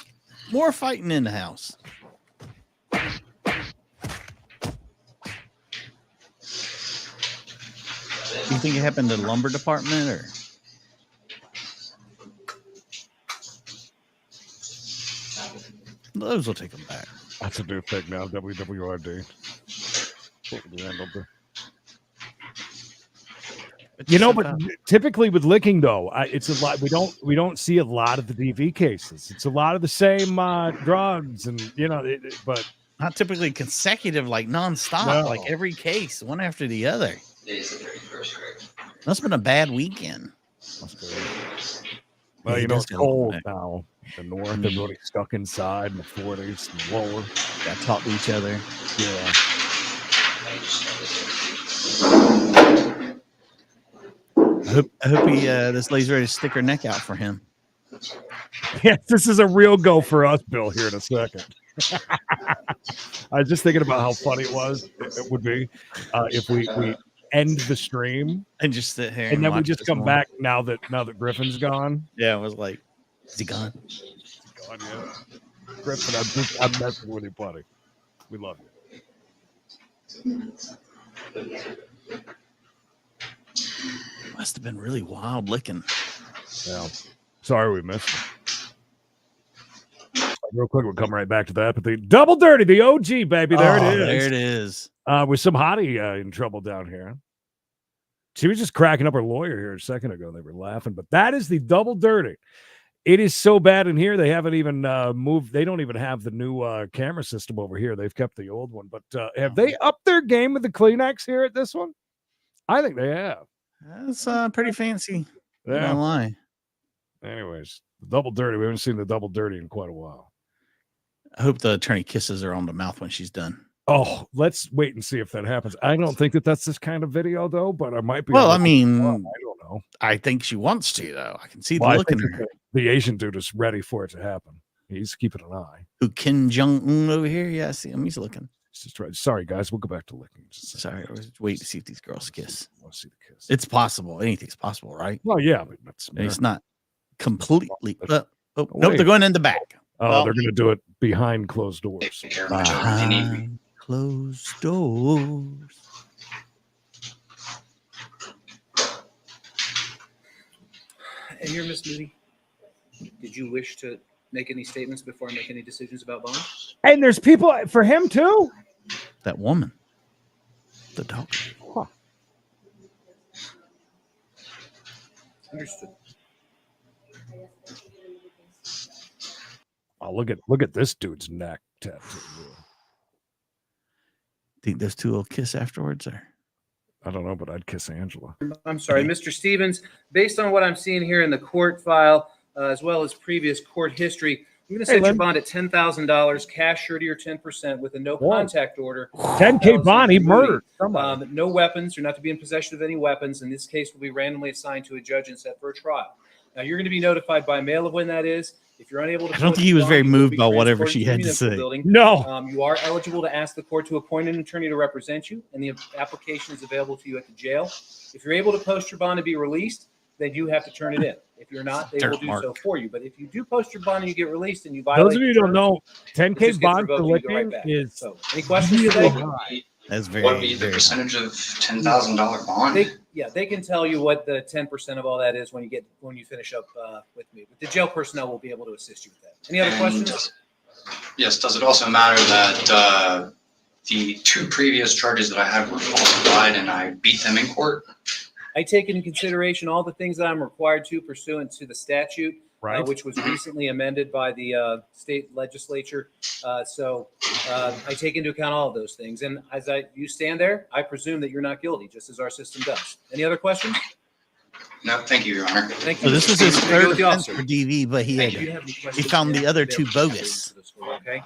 Speaker 3: More fighting in the house. You think it happened to the lumber department or? Those will take them back.
Speaker 2: That's a new thing now. WWRD. You know, but typically with licking though, it's a lot. We don't see a lot of the DV cases. It's a lot of the same drugs, and you know, but
Speaker 3: not typically consecutive, like nonstop,
Speaker 2: No.
Speaker 3: like every case, one after the other. Must have been a bad weekend.
Speaker 2: Well,
Speaker 3: Yeah,
Speaker 2: you
Speaker 3: he
Speaker 2: know,
Speaker 3: does
Speaker 2: it's
Speaker 3: get
Speaker 2: cold
Speaker 3: back.
Speaker 2: now. The north, everybody's stuck inside in the 40s and lower.
Speaker 3: Got to talk to each other.
Speaker 2: Yeah.
Speaker 3: I hope he this lady's ready to stick her neck out for him.
Speaker 2: Yeah, this is a real go for us, Bill, here in a second. I was just thinking about how funny it would be if we end the stream
Speaker 3: and just sit here
Speaker 2: and then we
Speaker 3: watch
Speaker 2: just
Speaker 3: this
Speaker 2: come
Speaker 3: moment.
Speaker 2: back now that Griffin's gone.
Speaker 3: Yeah, it was like, is he gone?
Speaker 2: Gone yet? Griffin, I'm messing with you, buddy. We love you.
Speaker 3: Must have been really wild licking.
Speaker 2: Yeah. Sorry we missed it. Real quick, we'll come right back to that. But the Double Dirty, the OG, baby. There it is.
Speaker 3: There it is.
Speaker 2: With some hottie in trouble down here. She was just cracking up her lawyer here a second ago. They were laughing. But that is the Double Dirty. It is so bad in here. They haven't even moved. They don't even have the new camera system over here. They've kept the old one. But have they upped their game with the Kleenex here at this one? I think they have.
Speaker 3: That's pretty fancy.
Speaker 2: Yeah.
Speaker 3: Not lie.
Speaker 2: Anyways, the Double Dirty. We haven't seen the Double Dirty in quite a while.
Speaker 3: I hope the attorney kisses her on the mouth when she's done.
Speaker 2: Oh, let's wait and see if that happens. I don't think that's this kind of video, though, but I might be.
Speaker 3: Well, I mean,
Speaker 2: I don't know.
Speaker 3: I think she wants to, though. I can see the
Speaker 2: Well, I
Speaker 3: look in
Speaker 2: think
Speaker 3: her.
Speaker 2: the Asian dude is ready for it to happen. He's keeping an eye.
Speaker 3: Who, Kim Jong-un over here? Yeah, I see him. He's looking.
Speaker 2: Just right. Sorry, guys. We'll go back to licking.
Speaker 3: Sorry, I was waiting to see if these girls kiss.
Speaker 2: I want to see the kiss.
Speaker 3: It's possible. Anything's possible, right?
Speaker 2: Well, yeah, but
Speaker 3: It's not completely. Nope,
Speaker 2: wait.
Speaker 3: they're going in the back.
Speaker 2: Oh,
Speaker 3: Well,
Speaker 2: they're going to do it behind closed doors.
Speaker 3: behind closed doors.
Speaker 14: And you're Miss Moody. Did you wish to make any statements before I make any decisions about bond?
Speaker 2: And there's people for him too.
Speaker 3: That woman, the dog.
Speaker 2: Huh.
Speaker 14: Understood.
Speaker 2: Oh, look at this dude's neck tattoo.
Speaker 3: Think those two will kiss afterwards, or
Speaker 2: I don't know, but I'd kiss Angela.
Speaker 14: I'm sorry, Mr. Stevens. Based on what I'm seeing here in the court file, as well as previous court history, You're going to
Speaker 2: Hey,
Speaker 14: set your
Speaker 2: Lynn.
Speaker 14: bond at $10,000, cash surety or 10% with a no
Speaker 2: Whoa.
Speaker 14: contact order.
Speaker 2: 10K bond. He murdered
Speaker 14: somebody.
Speaker 2: somebody.
Speaker 14: No weapons. You're not to be in possession of any weapons. In this case, will be randomly assigned to a judge and set for a trial. Now, you're going to be notified by mail of when that is. If you're unable to,
Speaker 3: I don't think he was very moved by whatever she had to say.
Speaker 2: No.
Speaker 14: You are eligible to ask the court to appoint an attorney to represent you, and the application is available to you at the jail. If you're able to post your bond and be released, then you have to turn it in. If you're not, they will do so for you. But if you do post your bond and you get released and you violate,
Speaker 2: Those of you who don't know,
Speaker 14: it
Speaker 2: 10K
Speaker 14: just gets
Speaker 2: bond for
Speaker 14: revoked and you go right
Speaker 2: licking
Speaker 14: back.
Speaker 2: is
Speaker 14: So, any questions
Speaker 2: really
Speaker 14: today?
Speaker 2: high.
Speaker 3: That's
Speaker 9: What would be the percentage of $10,000 bond?
Speaker 14: They can tell you what the 10% of all that is when you finish up with me. But the jail personnel will be able to assist you with that. Any other questions?
Speaker 9: Yes. Does it also matter that the 2 previous charges that I had were falsified and I beat them in court?
Speaker 14: I take into consideration all the things that I'm required to pursuant to the statute, which was recently amended by the state legislature. So I take into account all of those things. And as you stand there, I presume that you're not guilty, just as our system does. Any other questions?
Speaker 9: No, thank you, Your Honor.
Speaker 14: Thank you.
Speaker 3: So this was his
Speaker 14: Go
Speaker 3: third
Speaker 14: with the
Speaker 3: offense
Speaker 14: officer.
Speaker 3: for DV, but he found the other 2 bogus.
Speaker 14: Okay.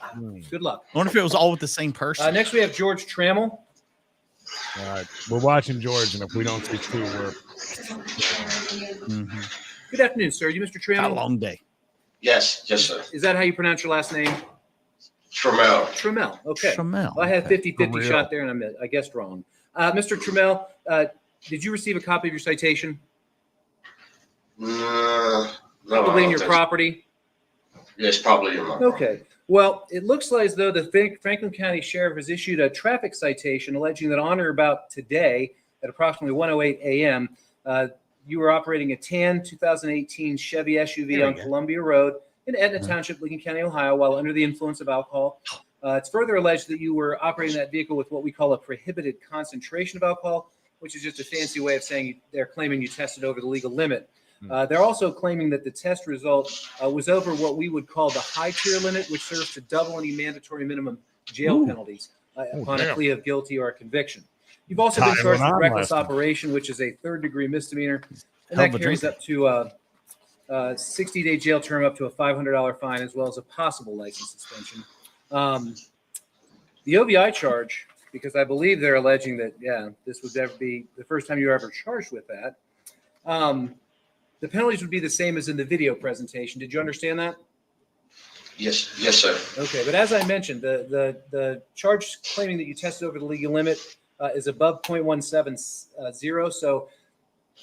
Speaker 14: Good luck.
Speaker 3: I wonder if it was all with the same person.
Speaker 14: Next, we have George Trammell.
Speaker 2: All right. We're watching George, and if we don't see 2, we're.
Speaker 14: Good afternoon, sir. You Mr. Trammell?
Speaker 3: A long day.
Speaker 18: Yes, sir.
Speaker 14: Is that how you pronounce your last name?
Speaker 18: Trammell.
Speaker 14: Trammell. Okay.
Speaker 3: Trammell.
Speaker 14: Well, I had
Speaker 3: Okay.
Speaker 14: 50-50 shot there, and I guessed wrong. Mr. Trammell, did you receive a copy of your citation?
Speaker 18: No.
Speaker 14: Probably in your property.
Speaker 18: Yes, probably in my.
Speaker 14: Okay. Well, it looks like as though the Franklin County Sheriff has issued a traffic citation alleging that on or about today at approximately 1:08 a.m., you were operating a tan 2018 Chevy SUV on Columbia Road in Etna Township, Lincoln County, Ohio, while under the influence of alcohol. It's further alleged that you were operating that vehicle with what we call a prohibited concentration of alcohol, which is just a fancy way of saying they're claiming you tested over the legal limit. They're also claiming that the test result was over what we would call the high tier limit, which serves to double any mandatory minimum jail penalties upon a plea of guilty or a conviction. You've also been charged with reckless operation, which is a 3rd-degree misdemeanor, and that carries up to a 60-day jail term, up to a $500 fine, as well as a possible license suspension. The OVI charge, because I believe they're alleging that, this would ever be the first time you were ever charged with that. The penalties would be the same as in the video presentation. Did you understand that?
Speaker 18: Yes, sir.
Speaker 14: Okay, but as I mentioned, the charge claiming that you tested over the legal limit is above 0.170. So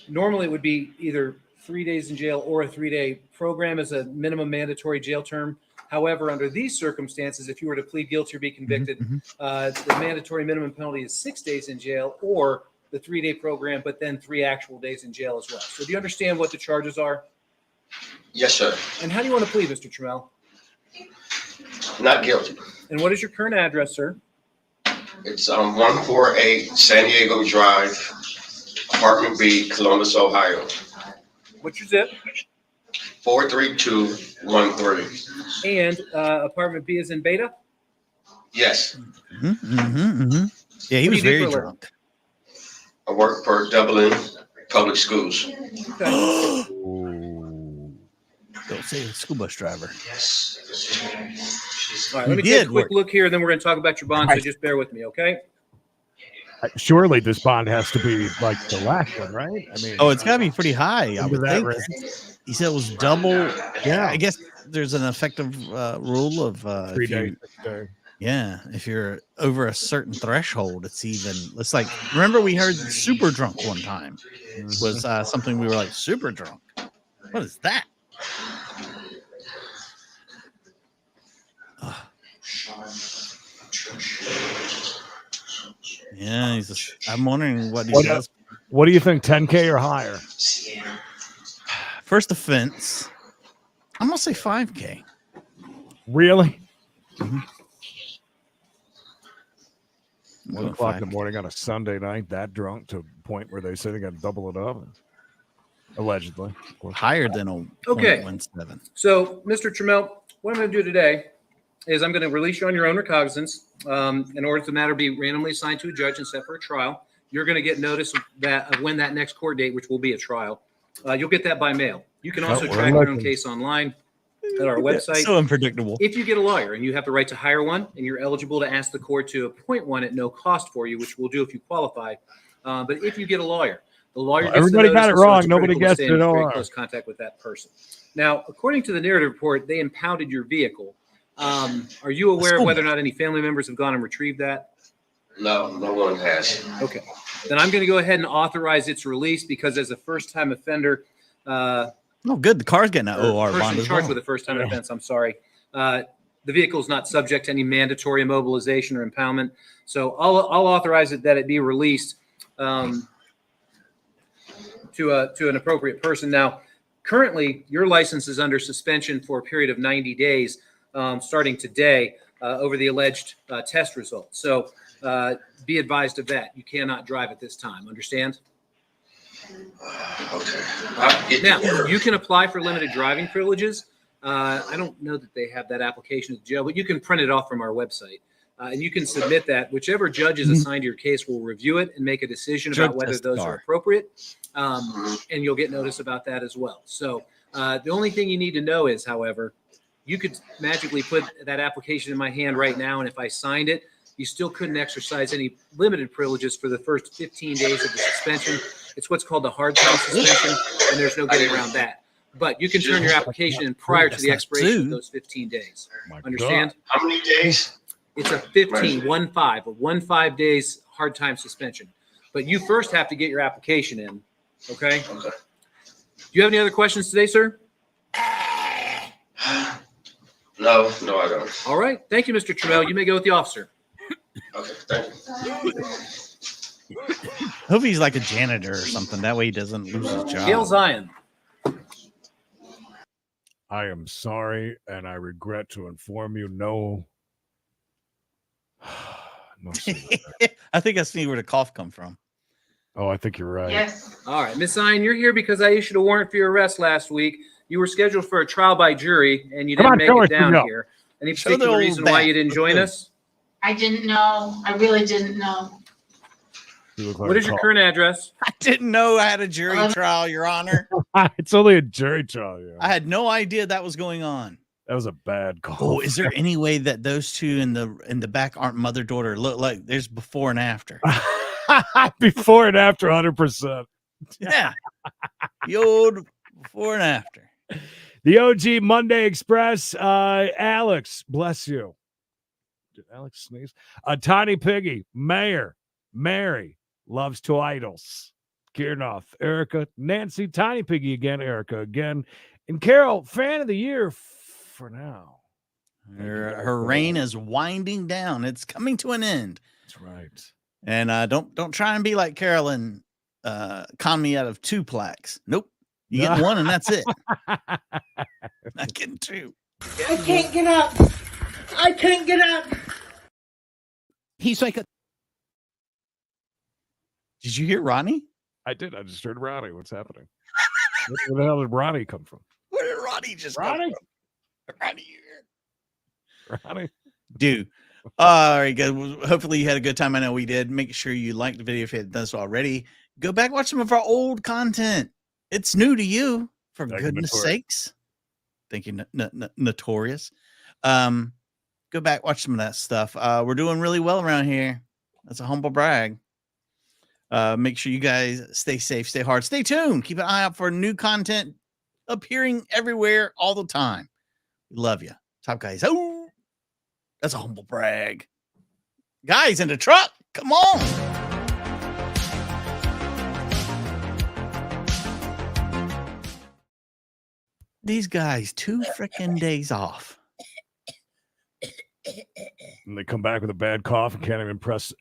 Speaker 14: normally it would be either 3 days in jail or a 3-day program as a minimum mandatory jail term. However, under these circumstances, if you were to plead guilty or be convicted, the mandatory minimum penalty is 6 days in jail or the 3-day program, but then 3 actual days in jail as well. So do you understand what the charges are?
Speaker 18: Yes, sir.
Speaker 14: And how do you want to plead, Mr. Trammell?
Speaker 18: Not guilty.
Speaker 14: And what is your current address, sir?
Speaker 18: It's 148 San Diego Drive, Apartment B, Columbus, Ohio.
Speaker 14: What's your zip?
Speaker 18: 43213.
Speaker 14: And apartment B is in Beta?
Speaker 18: Yes.
Speaker 3: Yeah, he
Speaker 14: What
Speaker 3: was
Speaker 14: do you do
Speaker 3: very
Speaker 14: for a living?
Speaker 3: drunk.
Speaker 18: I work for Dublin Public Schools.
Speaker 14: Okay.
Speaker 3: Don't say the school bus driver.
Speaker 14: All right, let me take a quick look here, and then we're going to talk about your bond, so just bear with me, okay?
Speaker 2: Surely this bond has to be like the last one, right? I mean,
Speaker 3: Oh, it's got to be pretty high. I
Speaker 2: Under
Speaker 3: would
Speaker 2: that
Speaker 3: think.
Speaker 2: range.
Speaker 3: He said it was double. Yeah, I guess there's an effective rule of
Speaker 2: 3
Speaker 3: if you-
Speaker 2: days. 6 days.
Speaker 3: Yeah, if you're over a certain threshold, it's like, remember we heard super drunk one time was something we were like, super drunk. What is that? Ugh. Yeah, I'm wondering what he does.
Speaker 2: What do you think, 10K or higher?
Speaker 3: First offense, I'm going to say 5K.
Speaker 2: Really?
Speaker 3: Mm-hmm.
Speaker 2: 1 o'clock in the morning on a Sunday night, that drunk to a point where they say they got to double it up, allegedly.
Speaker 3: Higher than a
Speaker 14: Okay.
Speaker 3: 0.17.
Speaker 14: So, Mr. Trammell, what I'm going to do today is I'm going to release you on your own recognizance in order to the matter be randomly assigned to a judge and set for a trial. You're going to get notice of when that next court date, which will be a trial. You'll get that by mail. You can also track your own case online. at our website.
Speaker 3: So unpredictable.
Speaker 14: If you get a lawyer and you have the right to hire one and you're eligible to ask the court to appoint one at no cost for you, which we'll do if you qualify. But if you get a lawyer, the lawyer gets
Speaker 2: Everybody
Speaker 14: the
Speaker 2: got
Speaker 14: notice,
Speaker 2: it
Speaker 14: and so
Speaker 2: wrong.
Speaker 14: it's
Speaker 2: Nobody
Speaker 14: critical to
Speaker 2: gets
Speaker 14: stay
Speaker 2: it
Speaker 14: in very
Speaker 2: all.
Speaker 14: close contact with that person. Now, according to the narrative report, they impounded your vehicle. Are you aware of whether or not any family members have gone and retrieved that?
Speaker 18: No, no one has.
Speaker 14: Okay. Then I'm going to go ahead and authorize its release because as a first-time offender,
Speaker 3: Oh, good. The car's getting an OR bond
Speaker 14: person
Speaker 3: as
Speaker 14: charged
Speaker 3: well.
Speaker 14: with a first-time offense, I'm sorry. The vehicle is not subject to any mandatory immobilization or impoundment. So I'll authorize it that it be released to an appropriate person. Now, currently, your license is under suspension for a period of 90 days, starting today, over the alleged test results. So be advised of that. You cannot drive at this time. Understand?
Speaker 18: Okay.
Speaker 14: Now, you can apply for limited driving privileges. I don't know that they have that application at the jail, but you can print it off from our website. And you can submit that. Whichever judge is assigned to your case will review it and make a decision about whether those are appropriate. And you'll get notice about that as well. So the only thing you need to know is, however, you could magically put that application in my hand right now, and if I signed it, you still couldn't exercise any limited privileges for the first 15 days of the suspension. It's what's called the hard time suspension, and there's no getting around that. But you can turn your application in prior to the expiration of those 15 days. Understand?
Speaker 18: How many days?
Speaker 14: It's a 15 days hard time suspension. But you first have to get your application in. Okay? Do you have any other questions today, sir?
Speaker 18: No, I don't.
Speaker 14: All right. Thank you, Mr. Trammell. You may go with the officer.
Speaker 18: Okay, thank you.
Speaker 3: Hope he's like a janitor or something. That way he doesn't lose his job.
Speaker 14: Gail Zion.
Speaker 2: I am sorry, and I regret to inform you, no.
Speaker 3: I think I see where the cough come from.
Speaker 2: Oh, I think you're right.
Speaker 7: Yes.
Speaker 14: All right, Miss Zion, you're here because I issued a warrant for your arrest last week. You were scheduled for a trial by jury, and you didn't make it down here. Any particular reason why you didn't join us?
Speaker 7: I didn't know. I really didn't know.
Speaker 14: What is your current address?
Speaker 3: I didn't know I had a jury trial, Your Honor.
Speaker 2: It's only a jury trial. Yeah.
Speaker 3: I had no idea that was going on.
Speaker 2: That was a bad call.
Speaker 3: Oh, is there any way that those two in the back aren't mother daughter? Look like there's before and after.
Speaker 2: Before and after, 100%.
Speaker 3: Yeah, the old before and after.
Speaker 2: The OG Monday Express. Alex, bless you. Did Alex sneeze? Tiny Piggy, Mayor, Mary, loves to idols. Kiernoff, Erica, Nancy, Tiny Piggy again, Erica again, and Carol, fan of the year for now.
Speaker 3: Her reign is winding down. It's coming to an end.
Speaker 2: That's right.
Speaker 3: And don't try and be like Carolyn, con me out of 2 plaques. Nope. You get 1 and that's it. Not getting 2.
Speaker 19: I can't get up. I can't get up.
Speaker 3: He's like a. Did you hear Ronnie?
Speaker 2: I did. I just heard Ronnie. What's happening? Where the hell did Ronnie come from?
Speaker 3: Where did Ronnie just come from?
Speaker 2: Ronnie?
Speaker 3: Dude. All right, good. Hopefully you had a good time. I know we did. Make sure you like the video if you hadn't done so already. Go back, watch some of our old content. It's new to you, for goodness sakes. Thank you, Notorious. Go back, watch some of that stuff. We're doing really well around here. That's a humble brag. Make sure you guys stay safe, stay hard, stay tuned. Keep an eye out for new content appearing everywhere all the time. We love you. Top guys. Oh, that's a humble brag. Guys in the truck, come on. These guys, 2 freaking days off.
Speaker 2: And they come back with a bad cough and can't even press